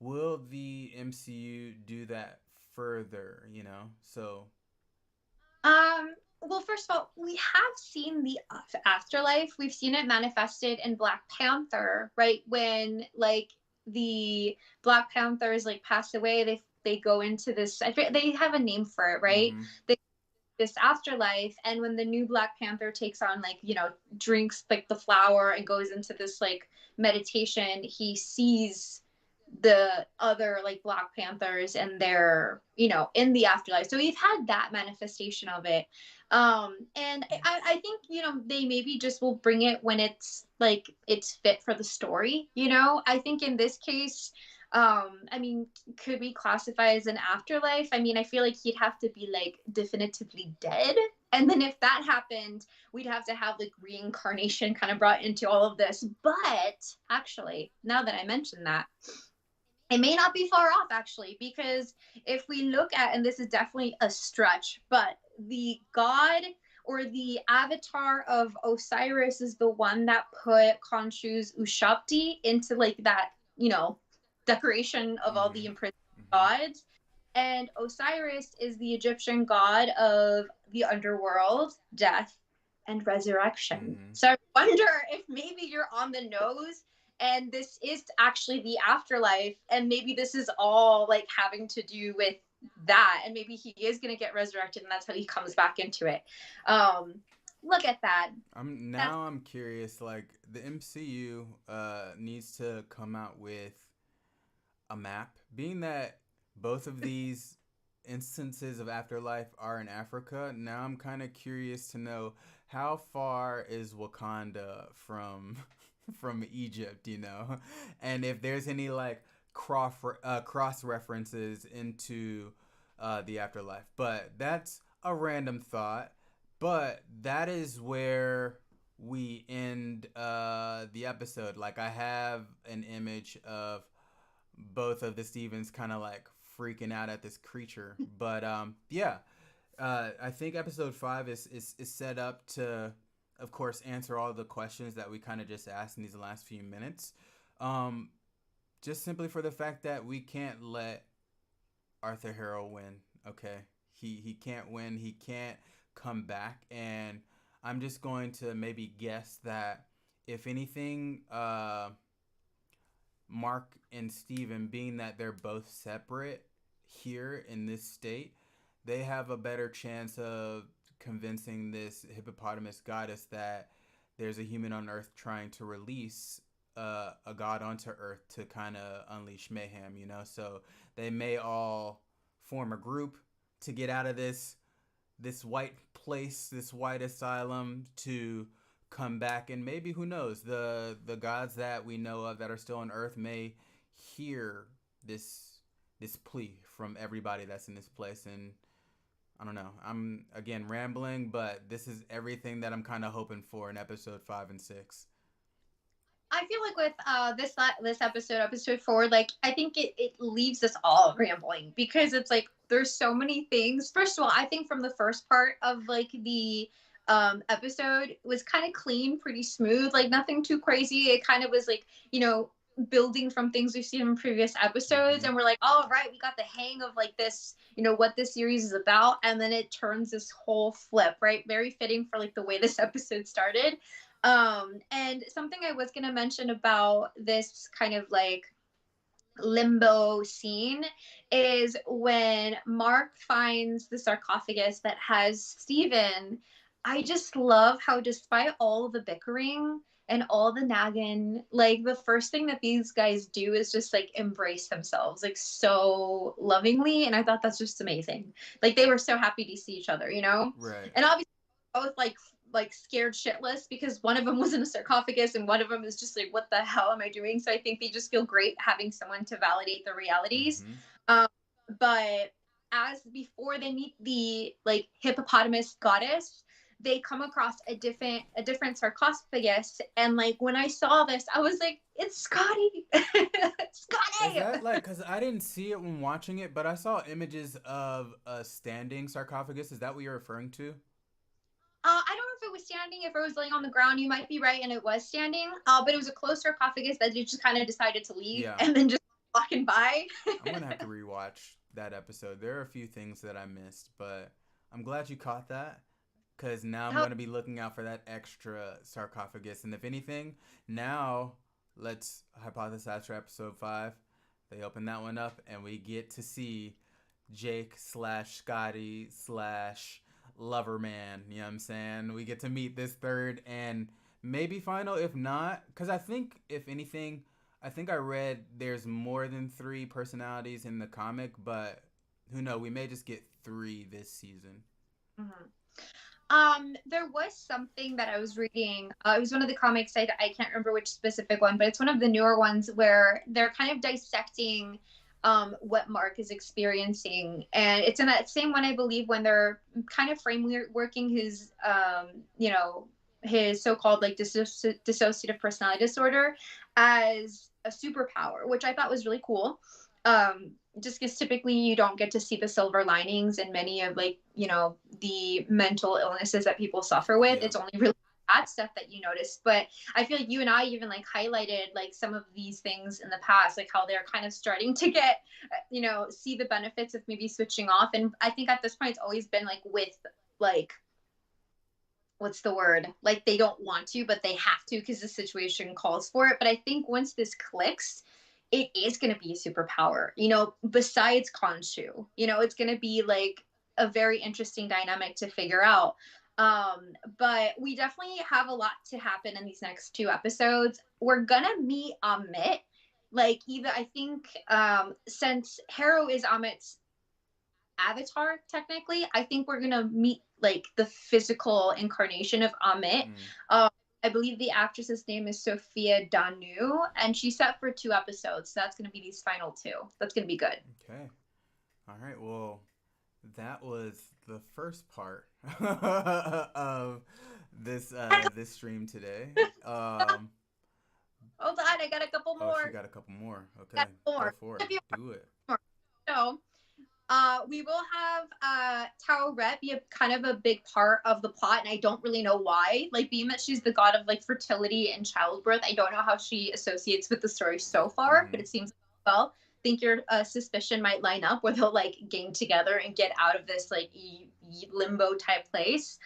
will the MCU do that further? You know, so. Well, first of all, we have seen the afterlife. We've seen it manifested in Black Panther, right? When like the Black Panthers like pass away, they go into this. They have a name for it, right? Mm-hmm. They this afterlife, and when the new Black Panther takes on like drinks like the flower and goes into this like meditation, he sees the other like Black Panthers and they're in the afterlife. So we've had that manifestation of it. And I think they maybe just will bring it when it's like it's fit for the story. I think in this case, I mean, could we classify as an afterlife? I mean, I feel like he'd have to be like definitively dead, and then if that happened, we'd have to have like reincarnation kind of brought into all of this. But actually, now that I mentioned that, it may not be far off actually, because if we look at, and this is definitely a stretch, but the god or the avatar of Osiris is the one that put Khonshu's Ushabti into like that, decoration of all Mm-hmm. the imprisoned Mm-hmm. gods. And Osiris is the Egyptian god of the underworld, death, and resurrection. Mm-hmm. So I wonder if maybe you're on the nose and this is actually the afterlife, and maybe this is all like having to do with that, and maybe he is going to get resurrected and that's how he comes back into it. um Look at that. That's I'm curious. Like the MCU needs to come out with a map, being that both of these instances of afterlife are in Africa. Now I'm kind of curious to know how far is Wakanda from from Egypt, you know, and if there's any like cross references into the afterlife. But that's a random thought. But that is where we end the episode. Like I have an image of both of the Stevens kind of like freaking out at this creature. But yeah, I think episode 5 is set up to, of course, answer all the questions that we kind of just asked in these last few minutes. Um, just simply for the fact that we can't let Arthur Harrow win. Okay, he can't win. He can't come back, and I'm just going to maybe guess that if anything, Mark and Steven, being that they're both separate here in this state, they have a better chance of convincing this hippopotamus goddess that there's a human on Earth trying to release a god onto Earth to kind of unleash mayhem, you know? So they may all form a group to get out of this white place, this white asylum, to come back, and maybe, who knows, the gods that we know of that are still on Earth may hear this plea from everybody that's in this place. And I don't know, I'm again rambling, but this is everything that I'm kind of hoping for in episode 5 and 6. I feel like with this episode 4, like I think it leaves us all rambling because it's like there's so many things. First of all, I think from the first part of like the episode was kind of clean, pretty smooth, like nothing too crazy. It kind of was like building from things we've seen in previous episodes, Mm-hmm. and we're like, oh right, we got the hang of like this, what this series is about, and then it turns this whole flip, right? Very fitting for like the way this episode started. And something I was going to mention about this kind of like limbo scene is when Mark finds the sarcophagus that has Steven. I just love how, despite all the bickering and all the nagging, like the first thing that these guys do is just like embrace themselves, like so lovingly. And I thought that's just amazing. Like they were so happy to see each other, you know? Right. And obviously, both like scared shitless because one of them was in a sarcophagus and one of them is just like, what the hell am I doing? So I think they just feel great having someone to validate the realities. Mm-hmm. Um, but as before they meet the like hippopotamus goddess, they come across a different sarcophagus, and like when I saw this, I was like, it's Scotty, Is Scotty. that like, because I didn't see it when watching it, but I saw images of a standing sarcophagus. Is that what you're referring to? I don't know if it was standing, if it was laying on the ground. You might be right, and it was standing. But it was a closed sarcophagus that they just kind of decided to leave Yeah. and then just walking by. I'm gonna have to rewatch that episode. There are a few things that I missed, but I'm glad you caught that. Because now I'm How going to be looking out for that extra sarcophagus. And if anything, now let's hypothesize for episode 5. They open that one up and we get to see Jake slash Scotty slash Loverman. You know what I'm saying? We get to meet this third and maybe final, if not. Because I think, if anything, I think I read there's more than 3 personalities in the comic, but who knows? We may just get 3 this season. Mhm. There was something that I was reading. It was one of the comics. I can't remember which specific one, but it's one of the newer ones where they're kind of dissecting what Mark is experiencing, and it's in that same one, I believe, when they're kind of frameworking his his so-called like dissociative personality disorder as a superpower, which I thought was really cool. Just because typically you don't get to see the silver linings in many of like the mental illnesses that people suffer with. Yeah. It's only really bad stuff that you notice. But I feel like you and I even like highlighted like some of these things in the past, like how they're kind of starting to get see the benefits of maybe switching off. And I think at this point it's always been like with like, what's the word, like they don't want to but they have to because the situation calls for it. But I think once this clicks, it is going to be a superpower, besides Khonshu. It's going to be like a very interesting dynamic to figure out. But we definitely have a lot to happen in these next 2 episodes. We're gonna meet Amit. Like, either I think since Harrow is Amit's avatar technically, I think we're gonna meet like the physical incarnation of Amit. Mm. I believe the actress's name is Sophia Danu, and she's set for 2 episodes. So that's going to be these final 2. That's going to be good. Okay. All right. Well, that was the first part of this stream today. Hold on, I got a couple Oh, she more. got a couple more. Okay, Got go more. for it. If you Do it. want more. So, we will have Tao Ret be a kind of a big part of the plot, and I don't really know why. Like, being that she's the god of like fertility and childbirth, I don't know how she associates with the story so far, but Mm-hmm. it seems well. I think your suspicion might line up where they'll like gang together and get out of this like limbo type place.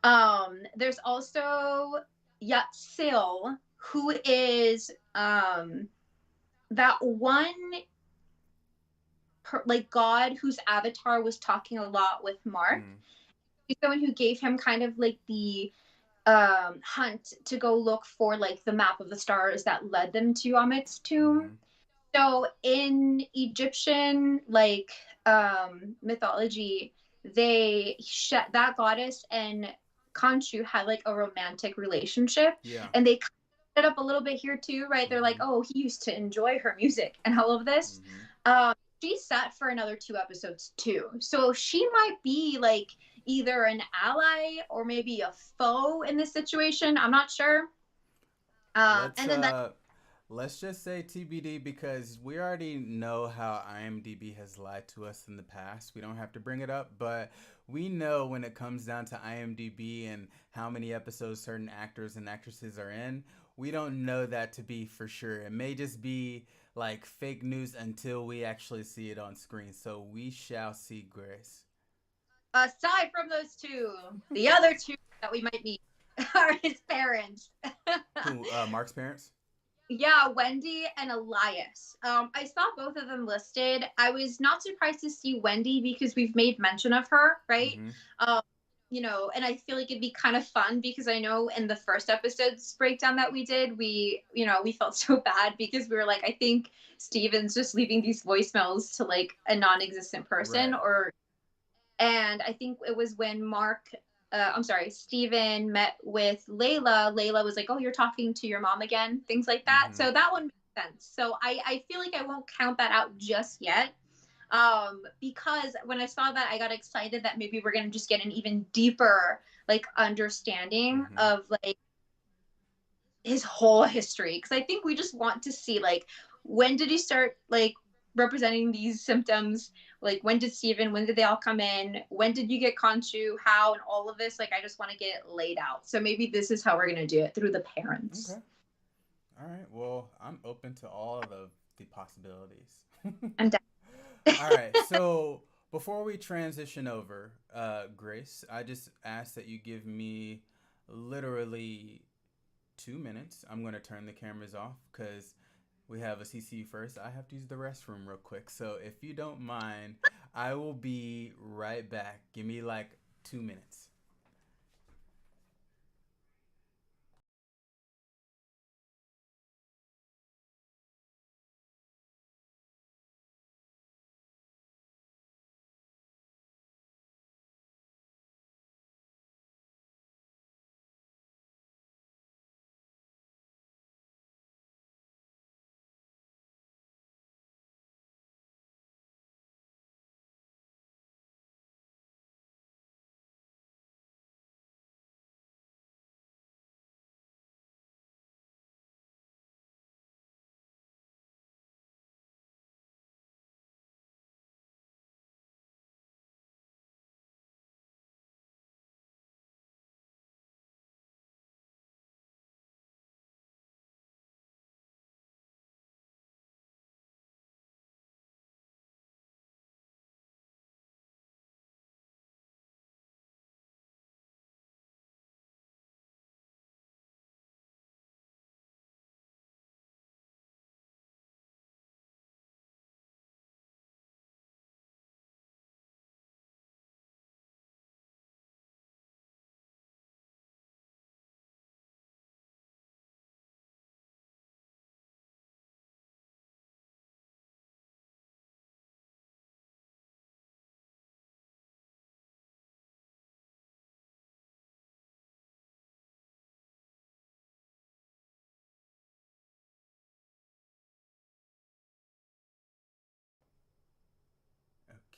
There's also Yatsil, who is that one like god whose avatar was talking a lot with Mark. Mm-hmm. He's someone who gave him kind of like the hunt to go look for like the map of the stars that led them to Amit's tomb. Mm-hmm. So in Egyptian like mythology, that goddess and Khonshu had like a romantic relationship, Yeah. and they it up a little bit here too, right? They're like, Mm-hmm. oh, he used to enjoy her music and all of this. Mm-hmm. She's set for another 2 episodes too, so she might be like either an ally or maybe a foe in this situation. I'm not sure. Let's And then that Let's just say TBD because we already know how IMDb has lied to us in the past. We don't have to bring it up, but we know when it comes down to IMDb and how many episodes certain actors and actresses are in, we don't know that to be for sure. It may just be like fake news until we actually see it on screen. So we shall see, Grace. Aside from those two, the other two that we might meet are his parents. Who, Mark's parents? Yeah, Wendy and Elias. I saw both of them listed. I was not surprised to see Wendy because we've made mention of her, right? Mm-hmm. Um, and I feel like it'd be kind of fun because I know in the first episode's breakdown that we did, we felt so bad because we were like, I think Steven's just leaving these voicemails to like a non-existent person, Right. or and I think it was when I'm sorry, Steven met with Layla. Layla was like, "Oh, you're talking to your mom again," things like that. Mm-hmm. So that one makes sense. So I feel like I won't count that out just yet. Because when I saw that, I got excited that maybe we're gonna just get an even deeper like understanding Mm-hmm. of like his whole history. Because I think we just want to see like when did he start like representing these symptoms, like when did Steven, when did they all come in, when did you get Conchu, how, and all of this. Like I just want to get it laid out, so maybe this is how we're going to do it through the parents. Okay. All right. Well, I'm open to all of the possibilities. I'm down. All right. So before we transition over, Grace, I just ask that you give me literally 2 minutes. I'm going to turn the cameras off because we have a CCU first. I have to use the restroom real quick. So if you don't mind, I will be right back. Give me like 2 minutes.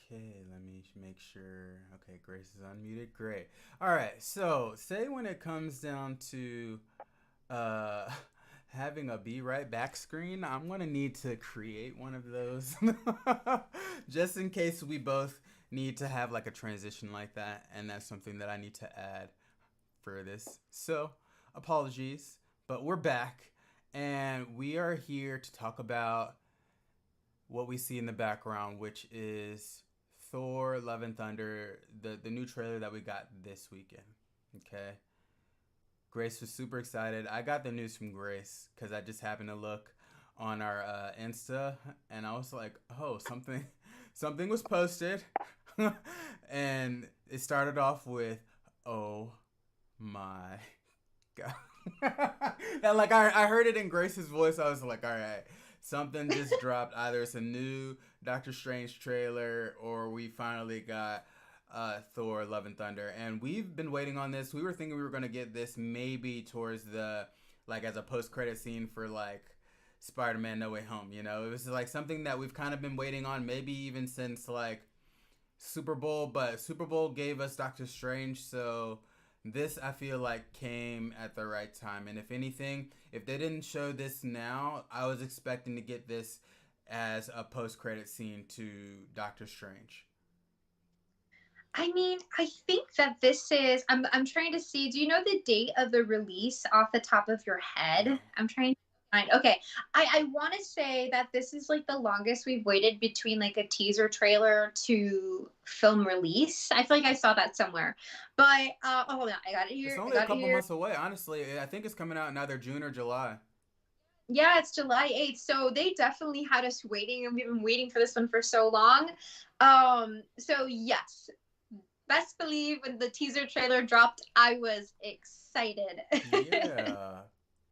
Okay, let me make sure. Okay, Grace is unmuted. Great. All right. So, say when it comes down to uh having a be right back screen, I'm going to need to create one of those just in case we both need to have like a transition like that, and that's something that I need to add for this. So, apologies, but we're back and we are here to talk about what we see in the background, which is Thor: Love and Thunder, the new trailer that we got this weekend. Okay, Grace was super excited. I got the news from Grace because I just happened to look on our Insta, and I was like, "Oh, something, something was posted," and it started off with, "Oh my God." And like I heard it in Grace's voice. I was like, all right, something just dropped. Either it's a new Doctor Strange trailer or we finally got Thor: Love and Thunder. And we've been waiting on this. We were thinking we were gonna get this maybe towards the like as a post credit scene for like Spider-Man: No Way Home. You know, it was like something that we've kind of been waiting on, maybe even since like Super Bowl. But Super Bowl gave us Doctor Strange, so This I feel like came at the right time, and if anything, if they didn't show this now, I was expecting to get this as a post-credit scene to Doctor Strange. I mean, I think that this is. I'm trying to see. Do you know the date of the release off the top of your head? No. I'm trying to find. Okay, I want to say that this is like the longest we've waited between like a teaser trailer to film release. I feel like I saw that somewhere, but oh, hold on, I got it It's here. I only a got it couple here. months away, honestly. I think it's coming out in either June or July. Yeah, it's July 8th. So they definitely had us waiting, and we've been waiting for this one for so long. So yes, best believe when the teaser trailer dropped, I was excited. Yeah.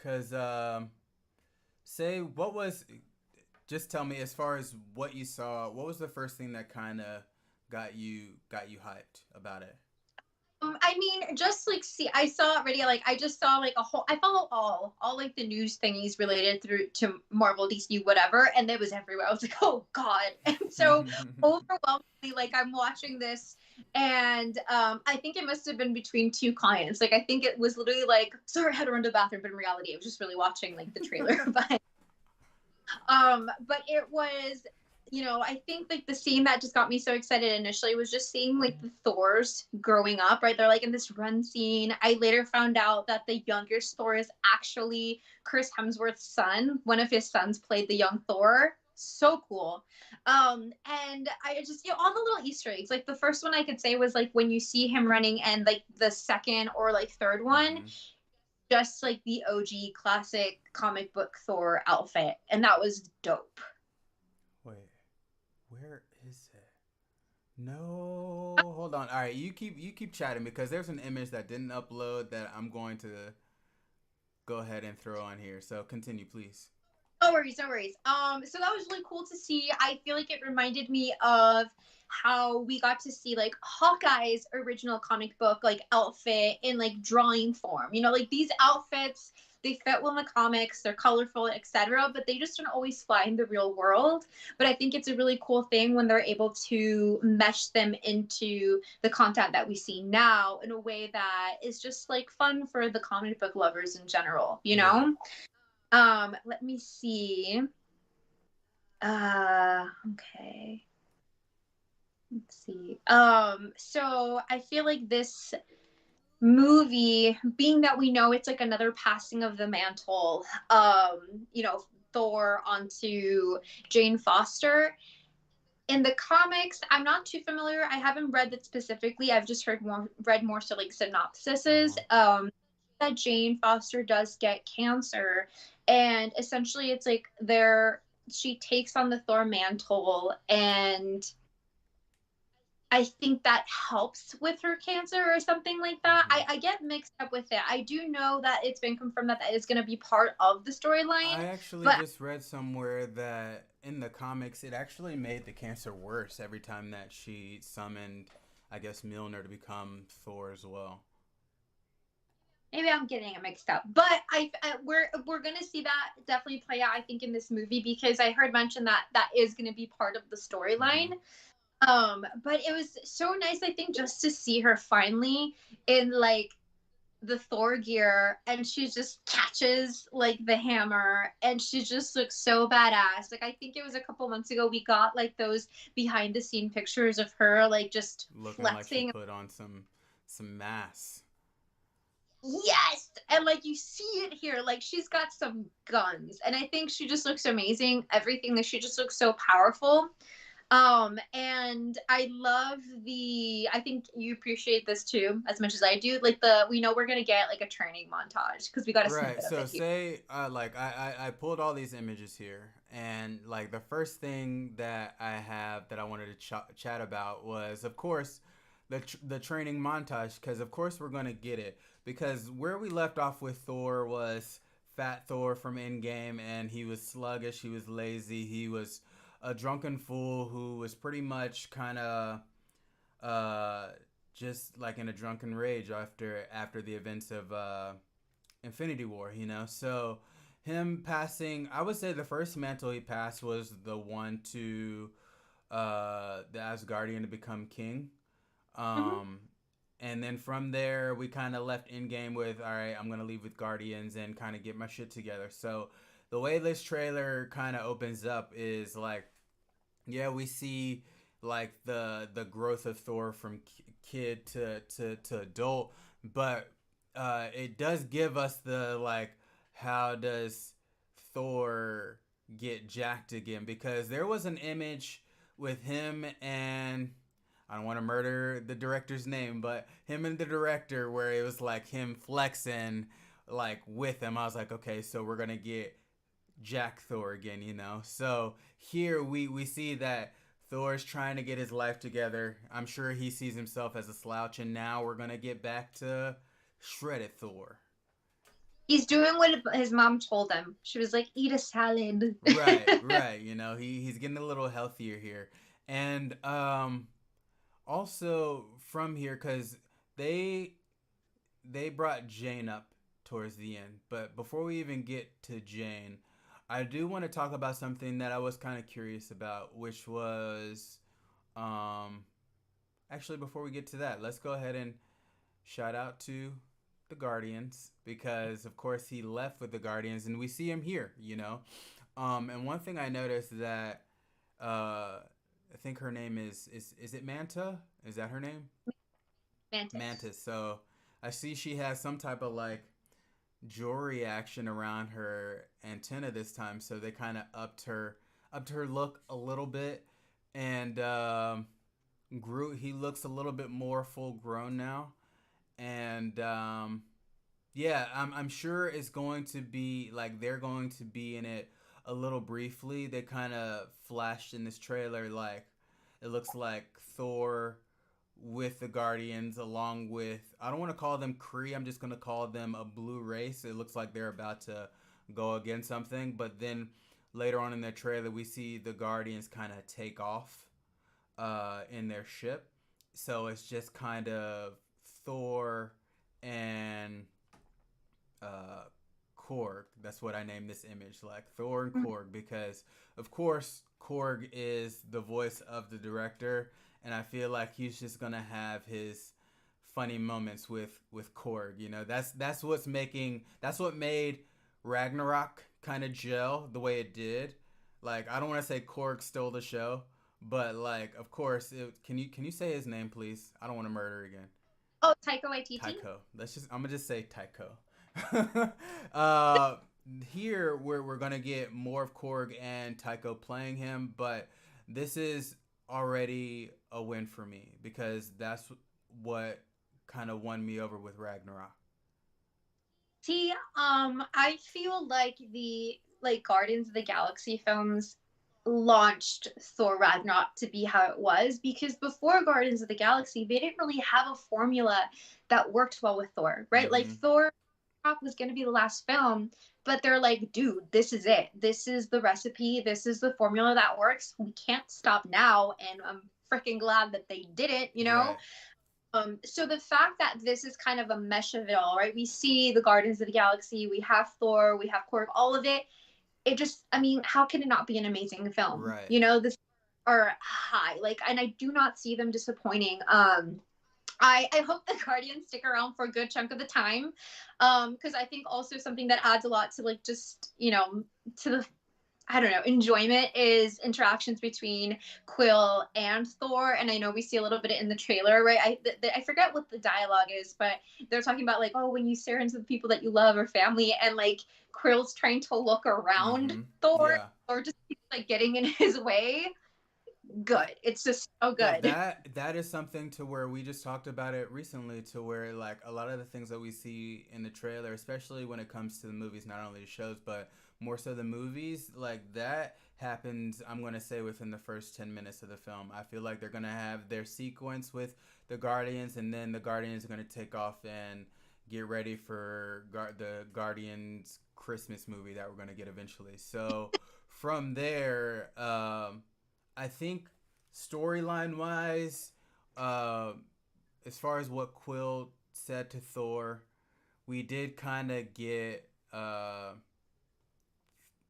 Cause say what was just tell me as far as what you saw, what was the first thing that kinda got you hyped about it? I mean, just like see, I saw already. Like, I just saw like a whole. I follow all like the news thingies related through to Marvel, DC, whatever, and it was everywhere. I was like, oh god! And so overwhelmingly, like I'm watching this, and I think it must have been between two clients. Like, I think it was literally like, sorry, I had to run to the bathroom, but in reality, I was just really watching like the trailer. But it was, I think like the scene that just got me so excited initially was just seeing like the Thors growing up, right? They're like in this run scene. I later found out that the youngest Thor is actually Chris Hemsworth's son. One of his sons played the young Thor. So cool. And I just, all the little Easter eggs. Like the first one I could say was like when you see him running, and like the second or like third one, Mm-hmm. just like the OG classic comic book Thor outfit. And that was dope. Wait, where is it? No, hold on. All right, you keep chatting because there's an image that didn't upload that I'm going to go ahead and throw on here. So continue, please. No worries, no worries. So that was really cool to see. I feel like it reminded me of how we got to see like Hawkeye's original comic book like outfit in like drawing form. Like these outfits, they fit well in the comics, they're colorful, etc. But they just don't always fly in the real world. But I think it's a really cool thing when they're able to mesh them into the content that we see now in a way that is just like fun for the comic book lovers in general, you Yeah. know? Let me see. Okay. Let's see. So I feel like this movie, being that we know it's like another passing of the mantle, Thor onto Jane Foster. In the comics, I'm not too familiar. I haven't read it specifically. I've just read more so like synopsises. Uh-huh. That Jane Foster does get cancer, and essentially it's like she takes on the Thor mantle, and I think that helps with her cancer or something like that. Mm-hmm. I get mixed up with it. I do know that it's been confirmed that that is going to be part of the storyline, I actually but just read somewhere that in the comics it actually made the cancer worse every time that she summoned, I guess, Milner to become Thor as well. maybe I'm getting it mixed up. But we're gonna see that definitely play out. I think in this movie because I heard mention that that is gonna be part of the Mm-hmm. storyline. But it was so nice. I think just to see her finally in like the Thor gear, and she just catches like the hammer, and she just looks so badass. Like I think it was a couple months ago we got like those behind the scene pictures of her like just Looking like she flexing. put on some mass. Yes, and like you see it here, like she's got some guns, and I think she just looks amazing. Everything that she just looks so powerful. And I love I think you appreciate this too as much as I do. Like we know we're gonna get like a training montage because we got a Right. snippet of So it here. say like I pulled all these images here, and like the first thing that I have that I wanted to chat about was, of course, the training montage, because of course we're gonna get it, because where we left off with Thor was Fat Thor from Endgame, and he was sluggish, he was lazy, he was a drunken fool who was pretty much kind of uh just like in a drunken rage after the events of Infinity War, So him passing, I would say the first mantle he passed was the one to the Asgardian to become king. Mm-hmm. Um And then from there, we kind of left Endgame with, all right, I'm gonna leave with Guardians and kind of get my shit together. So the way this trailer kind of opens up is like, yeah, we see like the growth of Thor from kid to adult, but it does give us the like, how does Thor get jacked again? Because there was an image with him and, I don't want to murder the director's name, but him and the director where it was like him flexing like with him. I was like, okay, so we're gonna get Jack Thor again, you know. So here we see that Thor's trying to get his life together. I'm sure he sees himself as a slouch, and now we're gonna get back to shredded Thor. He's doing what his mom told him. She was like, "Eat a salad." Right, right. You know, he's getting a little healthier here, and also from here because they they brought Jane up towards the end. But before we even get to Jane, I do want to talk about something that I was kind of curious about, which was um actually before we get to that, let's go ahead and shout out to the Guardians because of course he left with the Guardians and we see him here, you know. And one thing I noticed that I think her name is it Manta? Is that her name? Mantis. Mantis. So I see she has some type of like jewelry action around her antenna this time, so they kind of upped her look a little bit, and Groot, he looks a little bit more full grown now, and yeah, I'm sure it's going to be like they're going to be in it a little briefly. They kind of flashed in this trailer like it looks like Thor with the Guardians, along with, I don't want to call them Kree. I'm just gonna call them a blue race. It looks like they're about to go against something, but then later on in the trailer, we see the Guardians kind of take off in their ship. So it's just kind of Thor and uh, Korg. That's what I named this image, like Thor and Korg, because of course Korg is the voice of the director, and I feel like he's just gonna have his funny moments with Korg. You know, that's what made Ragnarok kind of gel the way it did. Like I don't want to say Korg stole the show, but like of course, can you say his name please? I don't want to murder again. Oh, Taika Waititi. Tycho. I'm gonna just say Tycho. uh, Here we're gonna get more of Korg and Tycho playing him, but this is already a win for me because that's what kind of won me over with Ragnarok. See, I feel like the Guardians of the Galaxy films launched Thor Ragnarok to be how it was because before Guardians of the Galaxy, they didn't really have a formula that worked well with Thor, right? Like Mm-hmm. Thor Ragnarok was going to be the last film, but they're like, dude, this is it. This is the recipe. This is the formula that works. We can't stop now, and I'm freaking glad that they didn't, you know? Right. So the fact that this is kind of a mesh of it all, right? We see the Guardians of the Galaxy, we have Thor, we have Korg, all of it. It just, I mean, how can it not be an amazing film? Right. You know, this are high, like, and I do not see them disappointing. I hope the Guardians stick around for a good chunk of the time, because I think also something that adds a lot to like just to the I don't know, enjoyment is interactions between Quill and Thor. And I know we see a little bit in the trailer, right? I forget what the dialogue is, but they're talking about like, oh, when you stare into the people that you love or family, and like Quill's trying to look around Mm-hmm. Thor Yeah. or just like getting in his way. Good. It's just so That good. that that is something to where we just talked about it recently to where like a lot of the things that we see in the trailer, especially when it comes to the movies, not only the shows but more so the movies, like that happens, I'm going to say within the first 10 minutes of the film. I feel like they're going to have their sequence with the Guardians and then the Guardians are going to take off and get ready for the Guardians Christmas movie that we're going to get eventually. So from there, I think storyline wise, uh, as far as what Quill said to Thor, we did kind of get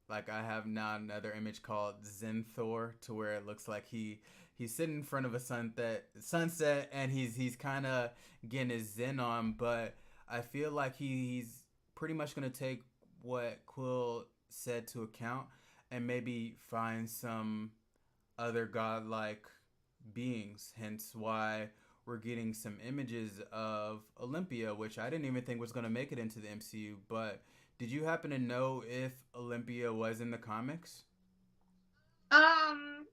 like I have now another image called Zen Thor to where it looks like he's sitting in front of a sunset, and he's kind of getting his zen on. But I feel like he's pretty much gonna take what Quill said to account and maybe find some other godlike beings. Hence why we're getting some images of Olympia, which I didn't even think was going to make it into the MCU. But did you happen to know if Olympia was in the comics? Um,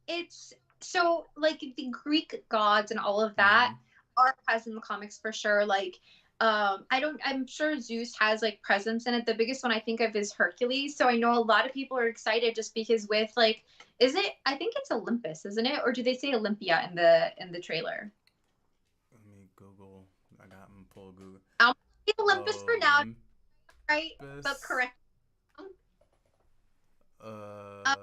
it's so like the Greek gods and all of that Mm-hmm. are present in the comics for sure. Like, I'm sure Zeus has like presence in it. The biggest one I think of is Hercules. So I know a lot of people are excited just because with like, is it? I think it's Olympus, isn't it? Or do they say Olympia in the trailer? Let me Google. I got him pull Google. I'll say Olympus for now, Olympus. right? But correct. Uh,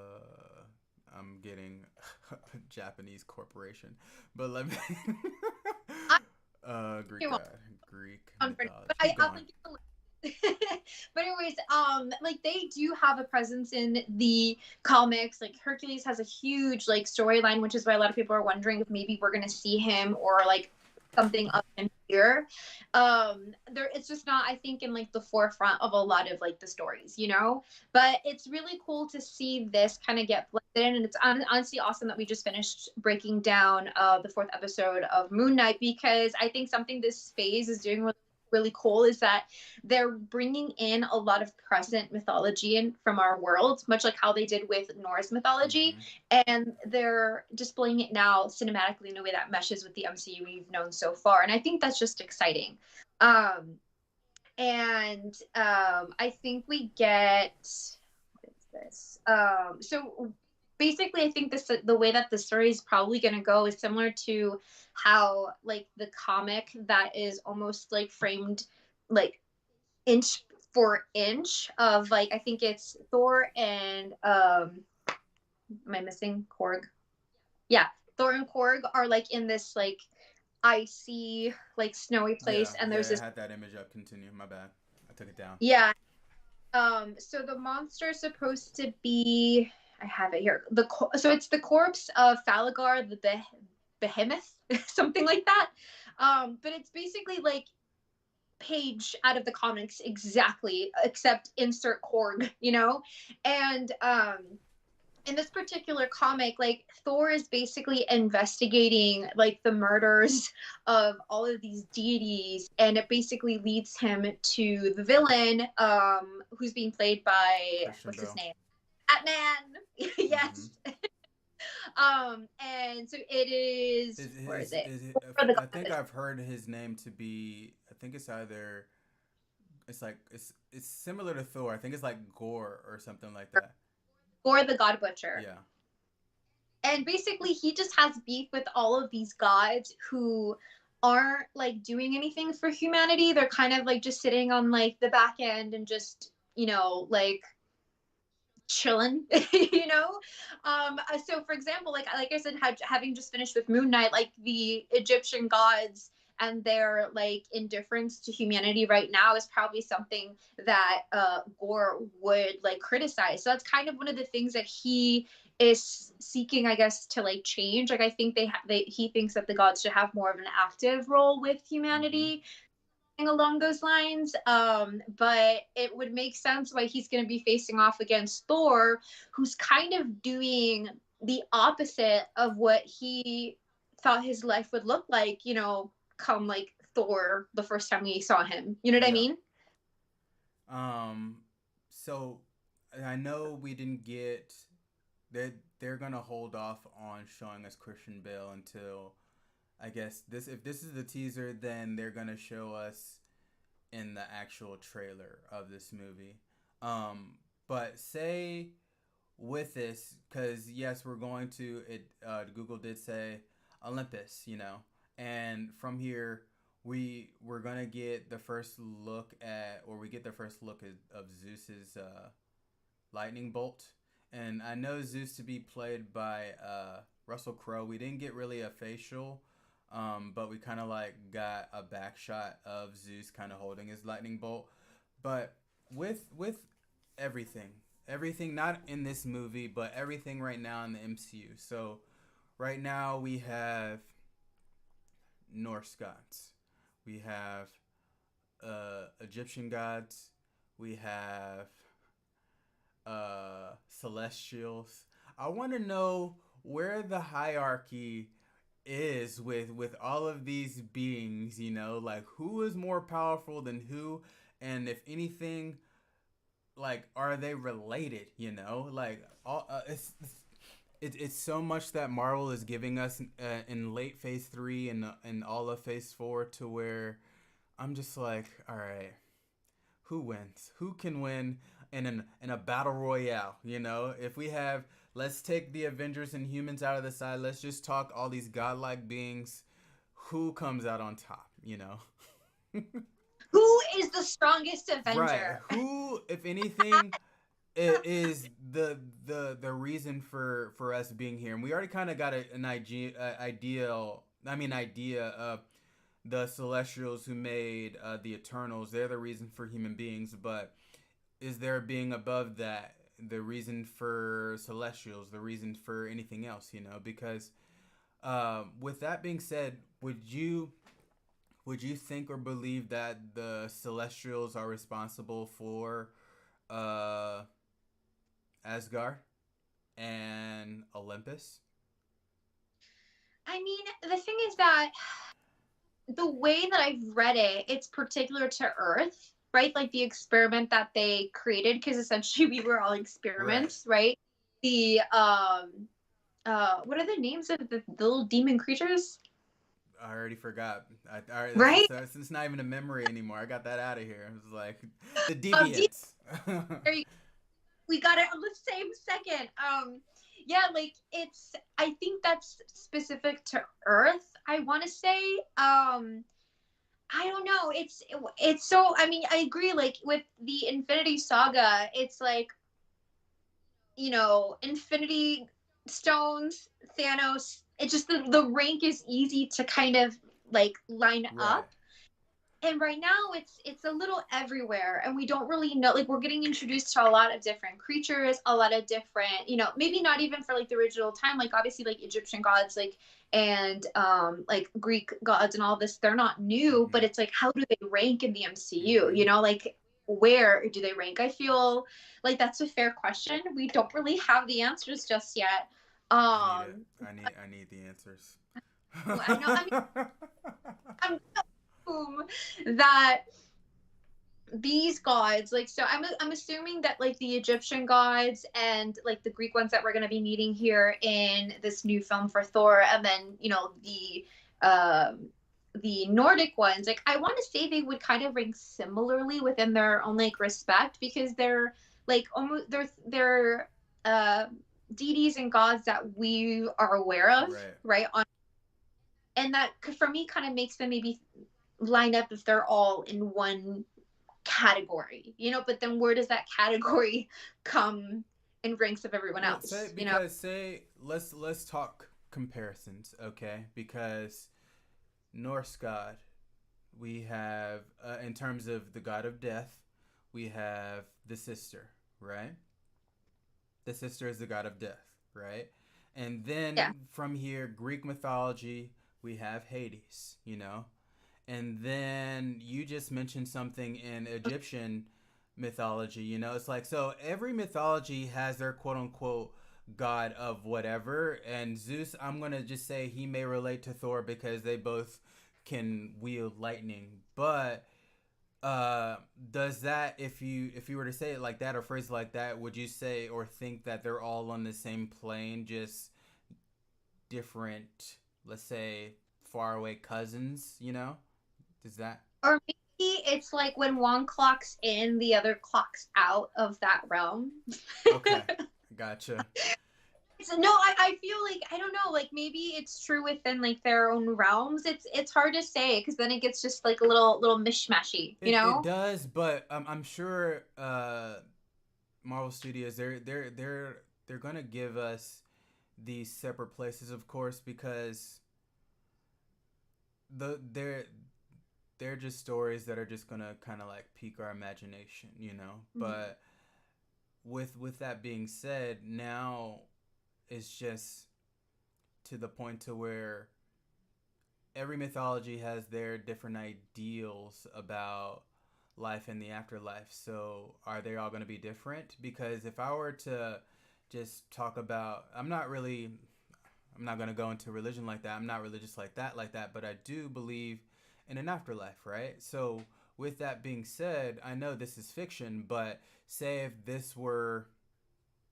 I'm getting a Japanese corporation, but let me. I, Greek god, Greek mythology. but I'll link you but anyways, like they do have a presence in the comics. Like Hercules has a huge like storyline, which is why a lot of people are wondering if maybe we're gonna see him or like something of him here. There it's just not, I think, in like the forefront of a lot of like the stories, you know. But it's really cool to see this kind of get blended in, and it's honestly awesome that we just finished breaking down the fourth episode of Moon Knight, because I think something this phase is doing really cool is that they're bringing in a lot of present mythology in from our world, much like how they did with Norse mythology, and they're displaying it now cinematically in a way that meshes with the MCU we've known so far. And I think that's just exciting. I think we get what is this? So basically, I think the way that the story is probably going to go is similar to how like the comic that is almost like framed like inch for inch of like, I think it's Thor and am I missing Korg? Yeah, Thor and Korg are like in this like icy like snowy Yeah, place, and there's yeah, this, I had that image up. Continue. My bad. I took it down. yeah. So the monster is supposed to be, I have it here. So it's the corpse of Falagar the behemoth, something like that. But it's basically like page out of the comics exactly, except insert Korg, you know? And in this particular comic, like Thor is basically investigating like the murders of all of these deities, and it basically leads him to the villain, who's being played by, Christian what's his Bale. name? Batman. Mm-hmm. Yes. And so it is, where is it? I think I've heard his name to be. I think it's either. It's like it's similar to Thor. I think it's like Gore or something like that. Or the God Butcher. Yeah. And basically he just has beef with all of these gods who aren't like doing anything for humanity. They're kind of like just sitting on like the back end and just, you know, like chilling. You know. So for example, like I said, having just finished with Moon Knight, like the Egyptian gods and their like indifference to humanity right now is probably something that Gore would like criticize. So that's kind of one of the things that he is seeking, I guess, to like change. Like I think he thinks that the gods should have more of an active role with Mm-hmm. humanity along those lines. But it would make sense why he's going to be facing off against Thor, who's kind of doing the opposite of what he thought his life would look like, you know, come like Thor the first time we saw him. You know what I Yeah. mean? Um. So I know we didn't get. They're gonna hold off on showing us Christian Bale until, I guess, this. If this is the teaser, then they're gonna show us in the actual trailer of this movie. But say with this, because yes, we're going to it. Google did say Olympus, and from here we're gonna get the first look at, or we get the first look of Zeus's lightning bolt, and I know Zeus to be played by Russell Crowe. We didn't get really a facial. But we kind of like got a back shot of Zeus kind of holding his lightning bolt. But with everything, everything not in this movie, but everything right now in the MCU. So right now we have Norse gods, we have Egyptian gods, we have celestials. I want to know where the hierarchy is with all of these beings, you know, like who is more powerful than who, and if anything, like are they related, you know, like all it's so much that Marvel is giving us in late phase 3 and all of phase 4 to where I'm just like, all right, who wins? Who can win in a battle royale? You know, if we have, let's take the Avengers and humans out of the side. Let's just talk all these godlike beings. Who comes out on top? You know, Who is the strongest right? Avenger? Who, if anything, is the reason for us being here? And we already kind of got an idea of the Celestials who made the Eternals. They're the reason for human beings, but is there a being above that, the reason for Celestials, the reason for anything else, you know? Because with that being said, would you think or believe that the Celestials are responsible for uh, Asgard and Olympus? I mean, the thing is that the way that I've read it, it's particular to Earth, right? Like the experiment that they created, because essentially we were all Right. experiments, right? The what are the names of the little demon creatures? I already forgot. All right, Right? it's not even a memory anymore. I got that out of here. It was like the Demon. deviants. We got it on the same second. Yeah, like it's. I think that's specific to Earth. I want to say. I don't know. It's so. I mean, I agree. Like with the Infinity Saga, it's like Infinity Stones, Thanos. It's just the rank is easy to kind of like line Right. up. And right now it's a little everywhere, and we don't really know, like we're getting introduced to a lot of different creatures, a lot of different, maybe not even for like the original time, like obviously like Egyptian gods, like, and like Greek gods and all this, they're not new, but Mm-hmm. it's like how do they rank in the MCU, Mm-hmm. like where do they rank? I feel like that's a fair question. We don't really have the answers just yet. I need it. um I need the answers. I know, I mean, I'm that these gods, like, so I'm assuming that like the Egyptian gods and like the Greek ones that we're going to be meeting here in this new film for Thor, and then the Nordic ones, like I want to say they would kind of rank similarly within their own like respect, because they're like almost they're deities and gods that we are aware of, Right. right? And that for me kind of makes them maybe line up if they're all in one category, but then where does that category come in ranks of everyone Well, say else? because say let's talk comparisons, okay? Because Norse god, we have in terms of the god of death, we have the sister, right? The sister is the god of death, right? And Yeah. then from here, Greek mythology, we have Hades, you know? And then you just mentioned something in Egyptian mythology, you know? It's like, so every mythology has their quote unquote god of whatever. And Zeus, I'm going to just say he may relate to Thor because they both can wield lightning. But does that, if you were to say it like that or phrase it like that, would you say or think that they're all on the same plane, just different, let's say, faraway cousins, you know? Does that? Or maybe it's like when one clocks in, the other clocks out of that realm. Okay, gotcha. No, I feel like I don't know, like maybe it's true within like their own realms. It's hard to say because then it gets just like a little mishmashy, It does, but I'm sure Marvel Studios they're gonna give us these separate places, of course, because they're just stories that are just gonna kind of like pique our imagination, you know. Mhm. But with that being said, now it's just to the point to where every mythology has their different ideals about life in the afterlife. So are they all going to be different? Because if I were to just talk about, I'm not going to go into religion like that. I'm not religious like that, but I do believe in an afterlife, right? So with that being said, I know this is fiction, but say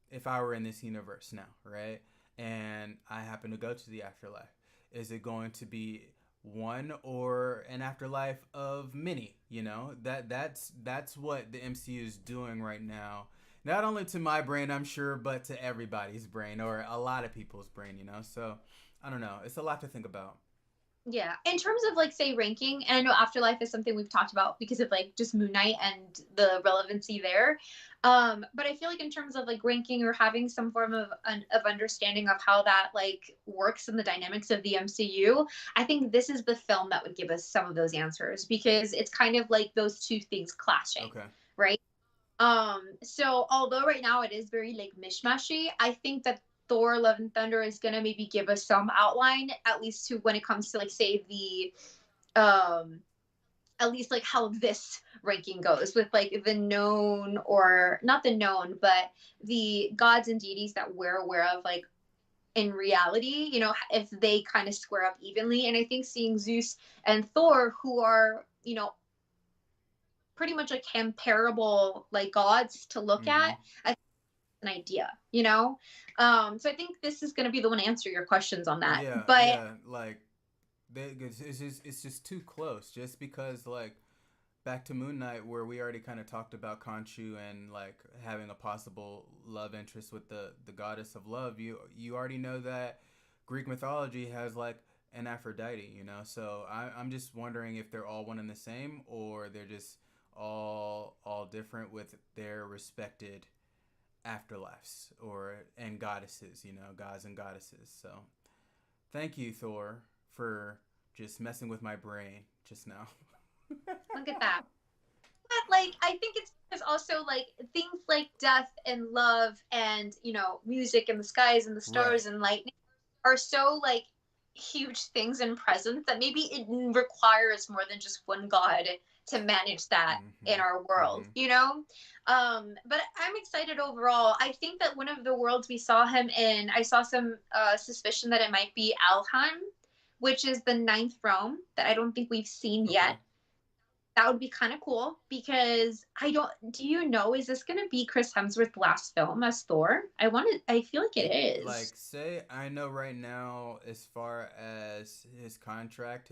if I were in this universe now, right? And I happen to go to the afterlife, is it going to be one or an afterlife of many? That's what the MCU is doing right now. Not only to my brain, I'm sure, but to everybody's brain or a lot of people's brain. So I don't know. It's a lot to think about. Yeah. In terms of like say ranking, and I know Afterlife is something we've talked about because of like just Moon Knight and the relevancy there. But I feel like in terms of like ranking or having some form of understanding of how that like works in the dynamics of the MCU, I think this is the film that would give us some of those answers because it's kind of like those two things clashing, Okay. right? So although right now it is very like mishmashy, I think that Thor Love and Thunder is gonna maybe give us some outline, at least to when it comes to like say the at least like how this ranking goes with like the known or not the known, but the gods and deities that we're aware of like in reality, if they kind of square up evenly. And I think seeing Zeus and Thor, who are, pretty much like comparable like gods to look Mm-hmm. at, I think an idea, so I think this is going to be the one to answer your questions on that. Yeah, But yeah. Like, it's just too close. Just because like back to Moon Knight, where we already kind of talked about Khonshu and like having a possible love interest with the goddess of love. You already know that Greek mythology has like an Aphrodite. So I'm just wondering if they're all one and the same, or they're just all different with their respected afterlives or and goddesses. Gods and goddesses. So thank you, Thor, for just messing with my brain just now. look at that. But like I think it's because also like things like death and love and music and the skies and the Right. stars and lightning are so like huge things in presence that maybe it requires more than just one god to manage that in Mm-hmm. our world, Mm-hmm. but I'm excited overall. I think that one of the worlds we saw him in, I saw some suspicion that it might be Alheim, which is the ninth realm that I don't think we've seen Okay. yet. That would be kind of cool because I don't. Do you know? Is this going to be Chris Hemsworth's last film as Thor? I feel like it Like, is. say I know right now, as far as his contract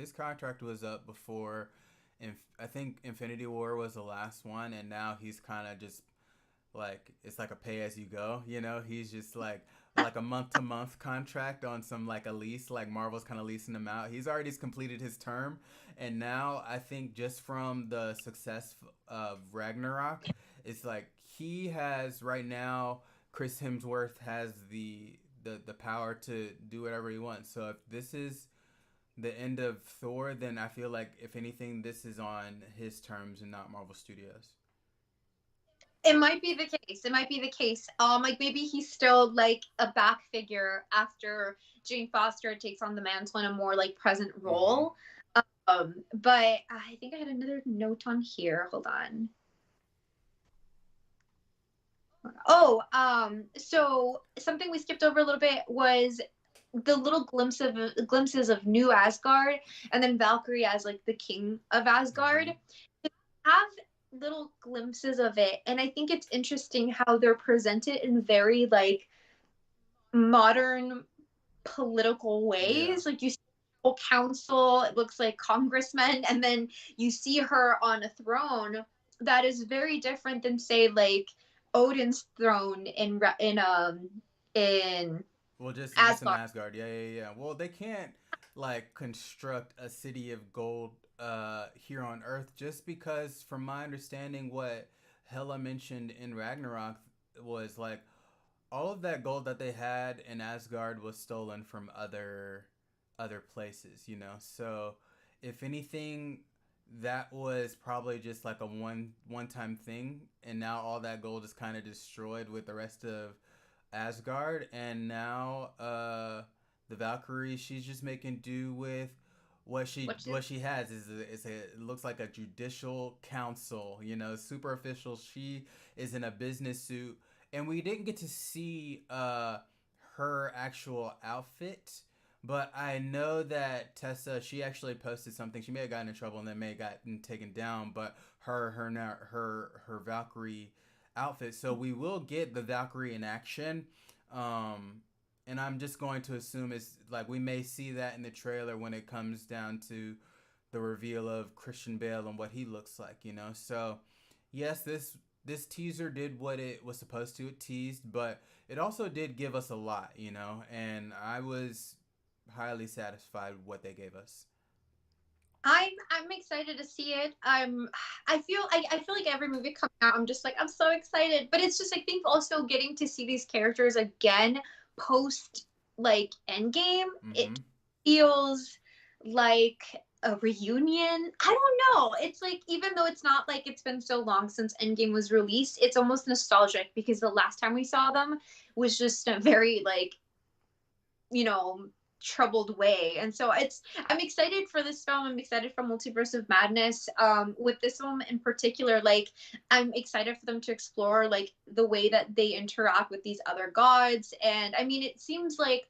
was up before, I think Infinity War was the last one, and now he's kind of just like it's like a pay as you go. He's just like a month to month contract on some like a lease, like Marvel's kind of leasing him out. He's already completed his term, and now I think just from the success of Ragnarok, it's like he has right now. Chris Hemsworth has the power to do whatever he wants. So if this is the end of Thor, then I feel like if anything, this is on his terms and not Marvel Studios. It might be the case. It might be the case. Like maybe he's still like a back figure after Jane Foster takes on the mantle in a more like present Mm-hmm. role. But I think I had another note on here. Hold on. Oh, so something we skipped over a little bit was the little glimpses of new Asgard, and then Valkyrie as like the king of Asgard. Mm-hmm. Have little glimpses of it, and I think it's interesting how they're presented in very like modern political Yeah. ways. Like you see council, it looks like congressmen, and then you see her on a throne that is very different than say like Odin's throne in Well, just in Asgard. Asgard. Yeah, yeah, yeah. Well, they can't like construct a city of gold here on Earth just because, from my understanding, what Hela mentioned in Ragnarok was like all of that gold that they had in Asgard was stolen from other places. So if anything, that was probably just like a one time thing, and now all that gold is kind of destroyed with the rest of Asgard, and now the Valkyrie, she's just making do with Which is what she has is it looks like a judicial council, you know, super official. She is in a business suit, and we didn't get to see her actual outfit. But I know that Tessa, she actually posted something. She may have gotten in trouble and then may have gotten taken down. But her Valkyrie outfit. So we will get the Valkyrie in action. Um, and I'm just going to assume it's like we may see that in the trailer when it comes down to the reveal of Christian Bale and what he looks like, you know. So yes, this teaser did what it was supposed to. It teased, but it also did give us a lot, you know. And I was highly satisfied with what they gave us. I'm excited to see it. I feel like every movie coming out, I'm just like I'm so excited. But it's just I think also getting to see these characters again post like Endgame, Mm-hmm. it feels like a reunion. I don't know. It's like even though it's not like it's been so long since Endgame was released, it's almost nostalgic because the last time we saw them was just a very like you know troubled way. And so it's I'm excited for this film. I'm excited for Multiverse of Madness. With this one in particular, like I'm excited for them to explore like the way that they interact with these other gods. And I mean it seems like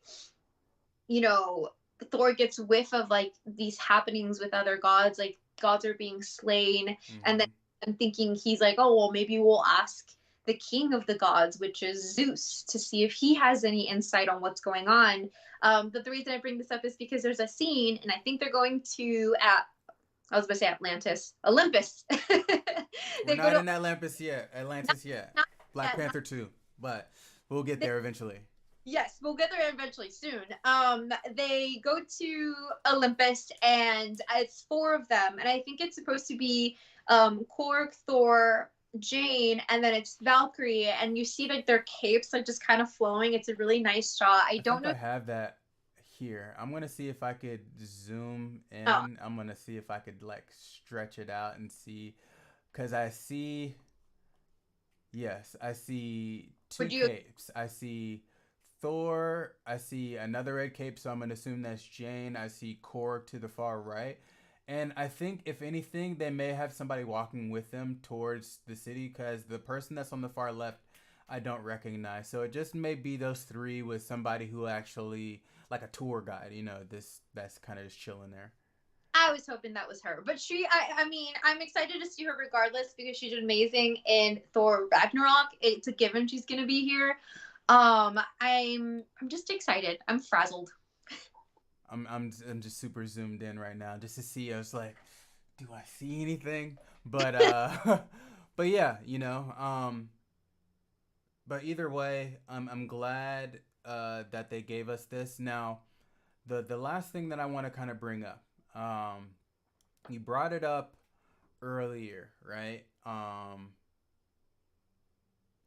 you know Thor gets whiff of like these happenings with other gods, like gods are being slain. And then Mm-hmm. I'm thinking he's like, oh well, maybe we'll ask the king of the gods, which is Zeus, to see if he has any insight on what's going on. But the reason I bring this up is because there's a scene, and I think they're going to at I was going to say Atlantis, Olympus. We're They go not to in Atlantis yet. not, Atlantis yet. not Black yet, Panther 2, but we'll get there eventually. yes, we'll get there eventually soon. They go to Olympus, and it's four of them, and I think it's supposed to be Korg, Thor, Jane, and then it's Valkyrie, and you see like their capes like just kind of flowing. It's a really nice shot. I I don't think know. I have that here. I'm gonna see if I could zoom Oh, in. I'm gonna see if I could like stretch it out and see, cause I see, yes, I see two would you? capes. I see Thor. I see another red cape, so I'm gonna assume that's Jane. I see Korg to the far right. And I think, if anything, they may have somebody walking with them towards the city, because the person that's on the far left, I don't recognize. So it just may be those three with somebody who actually, like a tour guide, you know, this that's kind of just chilling there. I was hoping that was her, but I mean, I'm excited to see her regardless because she's amazing in Thor Ragnarok. It's a given she's gonna be here. I'm just excited. I'm frazzled. I'm just super zoomed in right now just to see. I was like, do I see anything? But but yeah, you know, but either way, I'm glad that they gave us this. Now, the last thing that I want to kind of bring up, you brought it up earlier, right?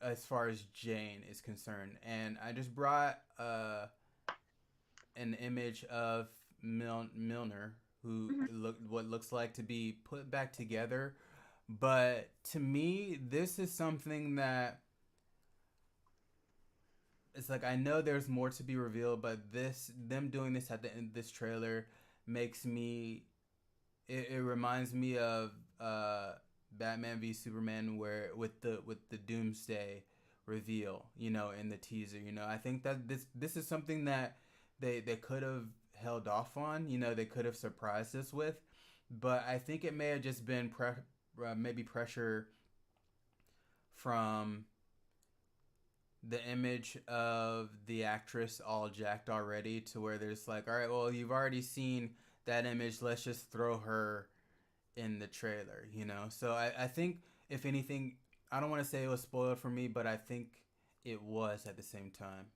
As far as Jane is concerned, and I just brought an image of Milner, who Mhm. look what looks like to be put back together. But to me, this is something that it's like I know there's more to be revealed, but this them doing this at the end of this trailer makes me it reminds me of Batman v Superman, where with the Doomsday reveal, you know, in the teaser. You know, I think that this is something that they could have held off on. You know, they could have surprised us with, but I think it may have just been maybe pressure from the image of the actress all jacked already, to where there's like, all right, well, you've already seen that image, let's just throw her in the trailer, you know. So I think, if anything, I don't want to say it was spoiled for me, but I think it was at the same time.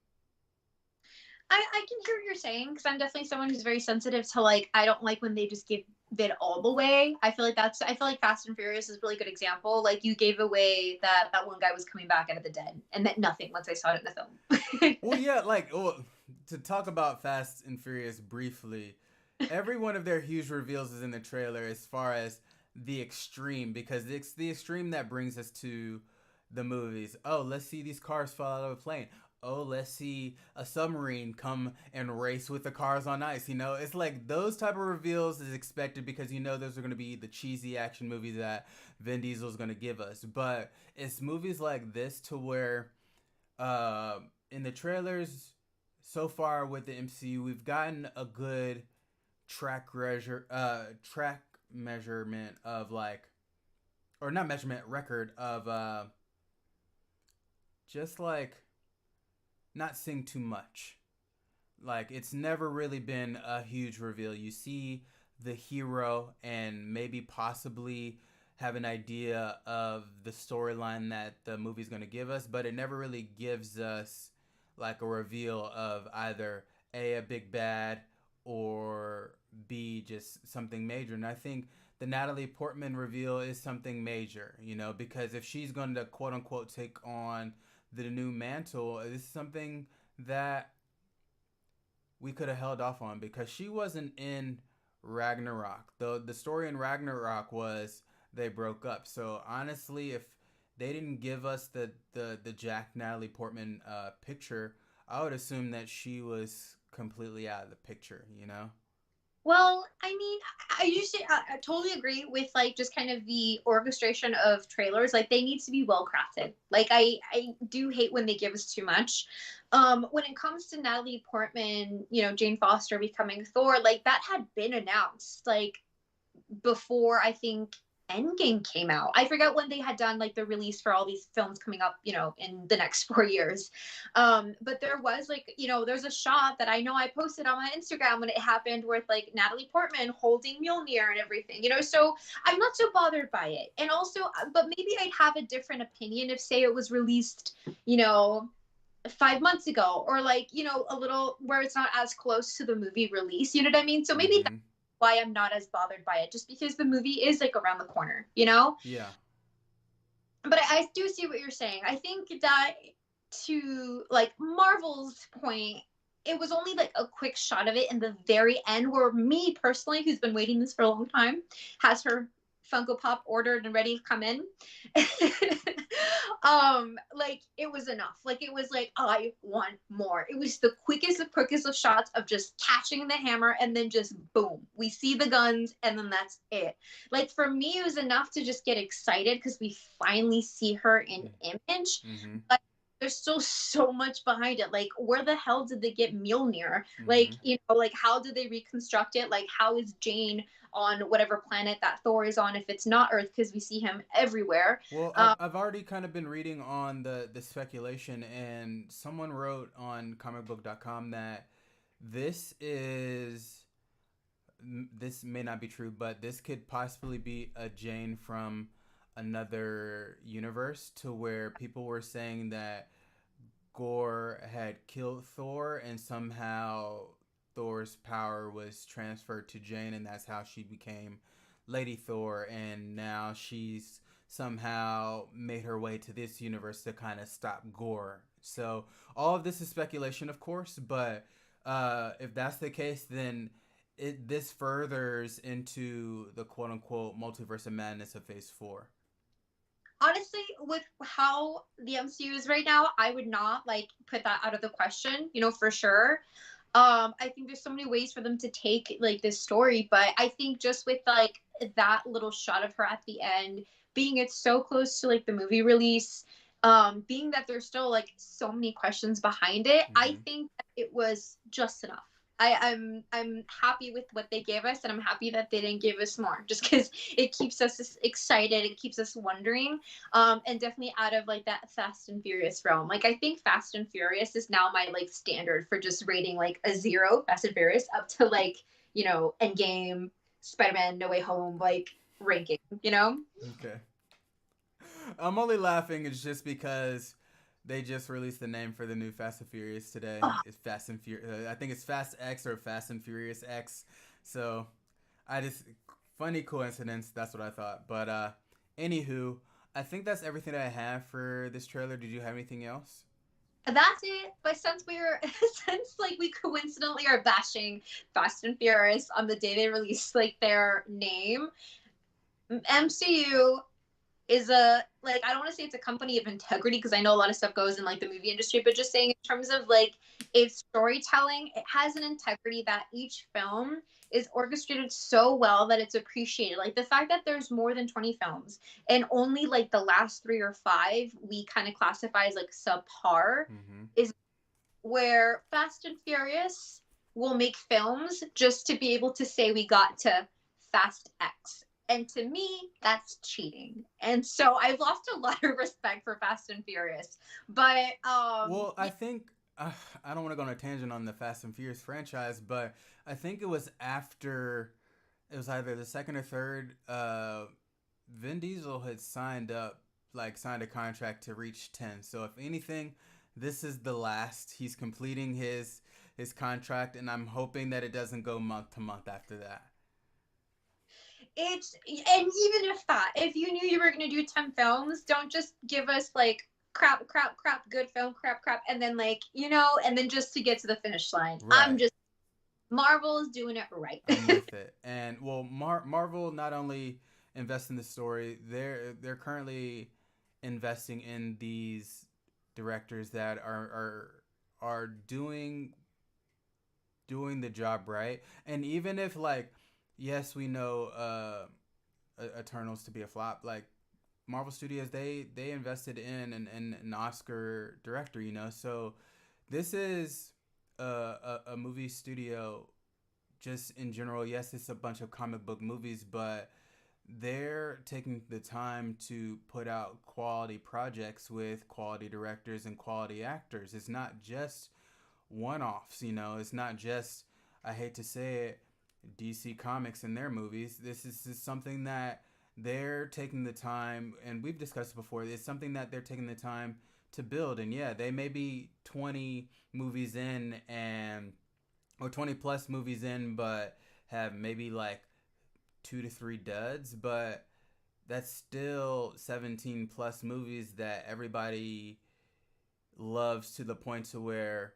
I can hear what you're saying because I'm definitely someone who's very sensitive to like I don't like when they just give it all away. I feel like Fast and Furious is a really good example. Like you gave away that that one guy was coming back out of the dead and meant nothing once I saw it in the film. Well, yeah, like, well, to talk about Fast and Furious briefly, every one of their huge reveals is in the trailer, as far as the extreme, because it's the extreme that brings us to the movies. Oh, let's see these cars fall out of a plane. Oh, let's see a submarine come and race with the cars on ice. You know, it's like those type of reveals is expected because you know those are going to be the cheesy action movies that Vin Diesel's going to give us. But it's movies like this to where uh, in the trailers so far with the MCU, we've gotten a good track measurement of like, or not measurement, record of just like not seeing too much. Like it's never really been a huge reveal. You see the hero and maybe possibly have an idea of the storyline that the movie's going to give us, but it never really gives us like a reveal of either a big bad or B just something major. And I think the Natalie Portman reveal is something major, you know, because if she's going to quote unquote take on the new mantle, this is something that we could have held off on because she wasn't in Ragnarok. The story in Ragnarok was they broke up. So honestly, if they didn't give us the Jack Natalie Portman picture, I would assume that she was completely out of the picture. You know? Well, I mean, I usually I totally agree with like just kind of the orchestration of trailers. Like they need to be well crafted. Like I do hate when they give us too much. When it comes to Natalie Portman, you know, Jane Foster becoming Thor, like that had been announced like before I think Endgame came out. I forgot when they had done like the release for all these films coming up, you know, in the next 4 years. But there was like, you know, there's a shot that I know I posted on my Instagram when it happened with like Natalie Portman holding Mjolnir and everything, you know, so I'm not so bothered by it. And also, but maybe I'd have a different opinion if say it was released, you know, 5 months ago or like, you know, a little where it's not as close to the movie release, you know what I mean? So maybe Mm-hmm. why I'm not as bothered by it, just because the movie is like around the corner, you know? Yeah. But I do see what you're saying. I think that to like Marvel's point, it was only like a quick shot of it in the very end where me personally, who's been waiting this for a long time, has her Funko Pop ordered and ready to come in. Like it was enough. Like it was like I want more. It was the quickest of shots of just catching the hammer and then just boom, we see the guns and then that's it. Like for me, it was enough to just get excited because we finally see her in image. Mm-hmm. But there's still so much behind it. Like, where the hell did they get Mjolnir? Mm-hmm. Like, you know, like how did they reconstruct it? Like, how is Jane on whatever planet that Thor is on if it's not Earth? Because we see him everywhere. Well, I've already kind of been reading on the speculation, and someone wrote on comicbook.com that this is this may not be true, but this could possibly be a Jane from another universe to where people were saying that Gore had killed Thor and somehow Thor's power was transferred to Jane and that's how she became Lady Thor and now she's somehow made her way to this universe to kind of stop Gore. So all of this is speculation, of course, but if that's the case, then this furthers into the quote unquote multiverse of madness of Phase 4. Honestly, with how the MCU is right now, I would not like put that out of the question, you know, for sure. I think there's so many ways for them to take like this story, but I think just with like that little shot of her at the end, being it's so close to like the movie release, being that there's still like so many questions behind it, I Mm-hmm. think that it was just enough. I'm happy with what they gave us, and I'm happy that they didn't give us more, just because it keeps us excited, it keeps us wondering, and definitely out of like that Fast and Furious realm. Like I think Fast and Furious is now my like standard for just rating like a 0 Fast and Furious up to like, you know, Endgame, Spider-Man, No Way Home, like ranking, you know. Okay. I'm only laughing it's just because they just released the name for the new Fast and Furious today. Oh, It's Fast and Furious. I think it's Fast X or Fast and Furious X. So I just funny coincidence. That's what I thought. But anywho, I think that's everything I have for this trailer. Did you have anything else? that's it. But since we're since like we coincidentally are bashing Fast and Furious on the day they released like their name, MCU is a, like, I don't want to say it's a company of integrity because I know a lot of stuff goes in like the movie industry, but just saying in terms of like its storytelling, it has an integrity that each film is orchestrated so well that it's appreciated. Like the fact that there's more than 20 films and only like the last 3 or 5 we kind of classify as like subpar Mm-hmm. is where Fast and Furious will make films just to be able to say we got to Fast X. And to me, that's cheating. And so I've lost a lot of respect for Fast and Furious. But Well, I think I don't want to go on a tangent on the Fast and Furious franchise, but I think it was after it was either the second or third. Vin Diesel had signed a contract to reach 10. So if anything, this is the last. He's completing his contract, and I'm hoping that it doesn't go month to month after that. it's, and even if that, if you knew you were going to do 10 films, don't just give us like crap, crap, crap, good film, crap, crap, and then like, and then just to get to the finish line. Right. Marvel is doing it right. I'm with it. And well, Marvel not only invests in the story, they're currently investing in these directors that are doing the job right. And even if like, yes, we know Eternals to be a flop, like Marvel Studios, they invested in an Oscar director, So this is a movie studio just in general. Yes, it's a bunch of comic book movies, but they're taking the time to put out quality projects with quality directors and quality actors. It's not just one-offs. It's not just, I hate to say it, DC Comics and their movies. This is something that they're taking the time, and we've discussed it before. It's something that they're taking the time to build. And yeah, they may be 20 movies in or 20 plus movies in, but have maybe like 2 to 3 duds, but that's still 17 plus movies that everybody loves, to the point to where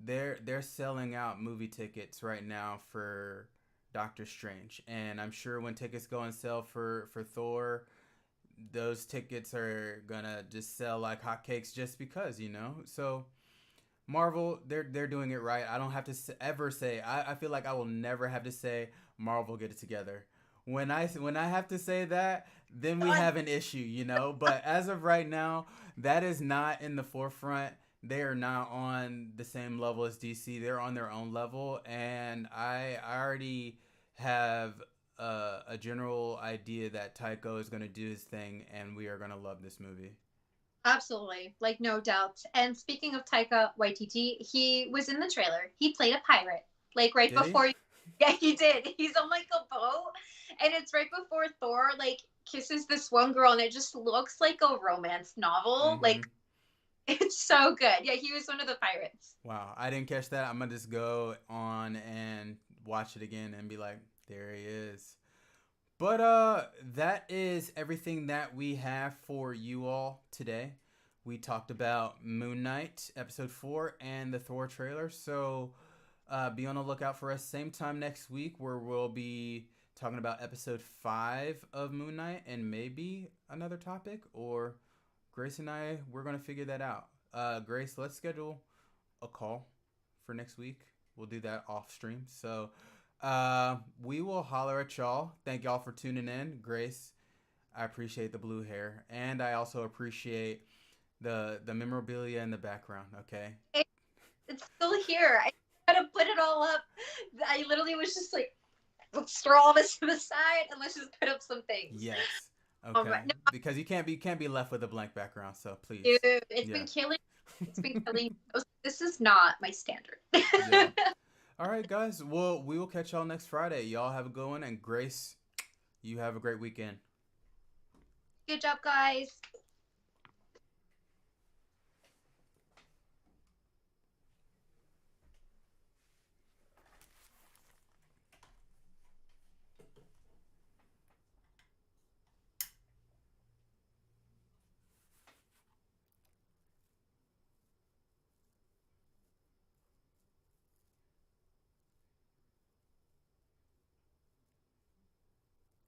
they're selling out movie tickets right now for Doctor Strange. And I'm sure when tickets go on sale for Thor, those tickets are gonna just sell like hotcakes just because. So Marvel, they're doing it right. I don't have to ever say. I feel like I will never have to say Marvel, get it together. When I have to say that, then we have an issue. But as of right now, that is not in the forefront. They are not on the same level as DC. They're on their own level, and I already have a general idea that Taiko is going to do his thing, and we are going to love this movie. Absolutely, like no doubt. And speaking of Taika Waititi, he was in the trailer. He played a pirate, like right Did before. he? Yeah, he did. He's on like a boat, and it's right before Thor like kisses this one girl, and it just looks like a romance novel. Mm-hmm. Like it's so good. Yeah, he was one of the pirates. Wow, I didn't catch that. I'm gonna just go on and watch it again and be like, there he is. But that is everything that we have for you all today. We talked about Moon Knight episode 4 and the Thor trailer. So be on the lookout for us same time next week, where we'll be talking about episode 5 of Moon Knight and maybe another topic, or Grace and I, we're going to figure that out. Grace, let's schedule a call for next week. We'll do that off stream. So we will holler at y'all. Thank y'all for tuning in. Grace, I appreciate the blue hair, and I also appreciate the memorabilia in the background. Okay, It's still here. I gotta put it all up. I literally was just like, let's throw all this to the side and let's just put up some things. yes, okay, No, because you can't be left with a blank background. So please, dude, it's been killing. It's been killing. This is not my standard. Yeah. All right, guys. Well, we will catch y'all next Friday. Y'all have a good one, and Grace, you have a great weekend. Good job, guys.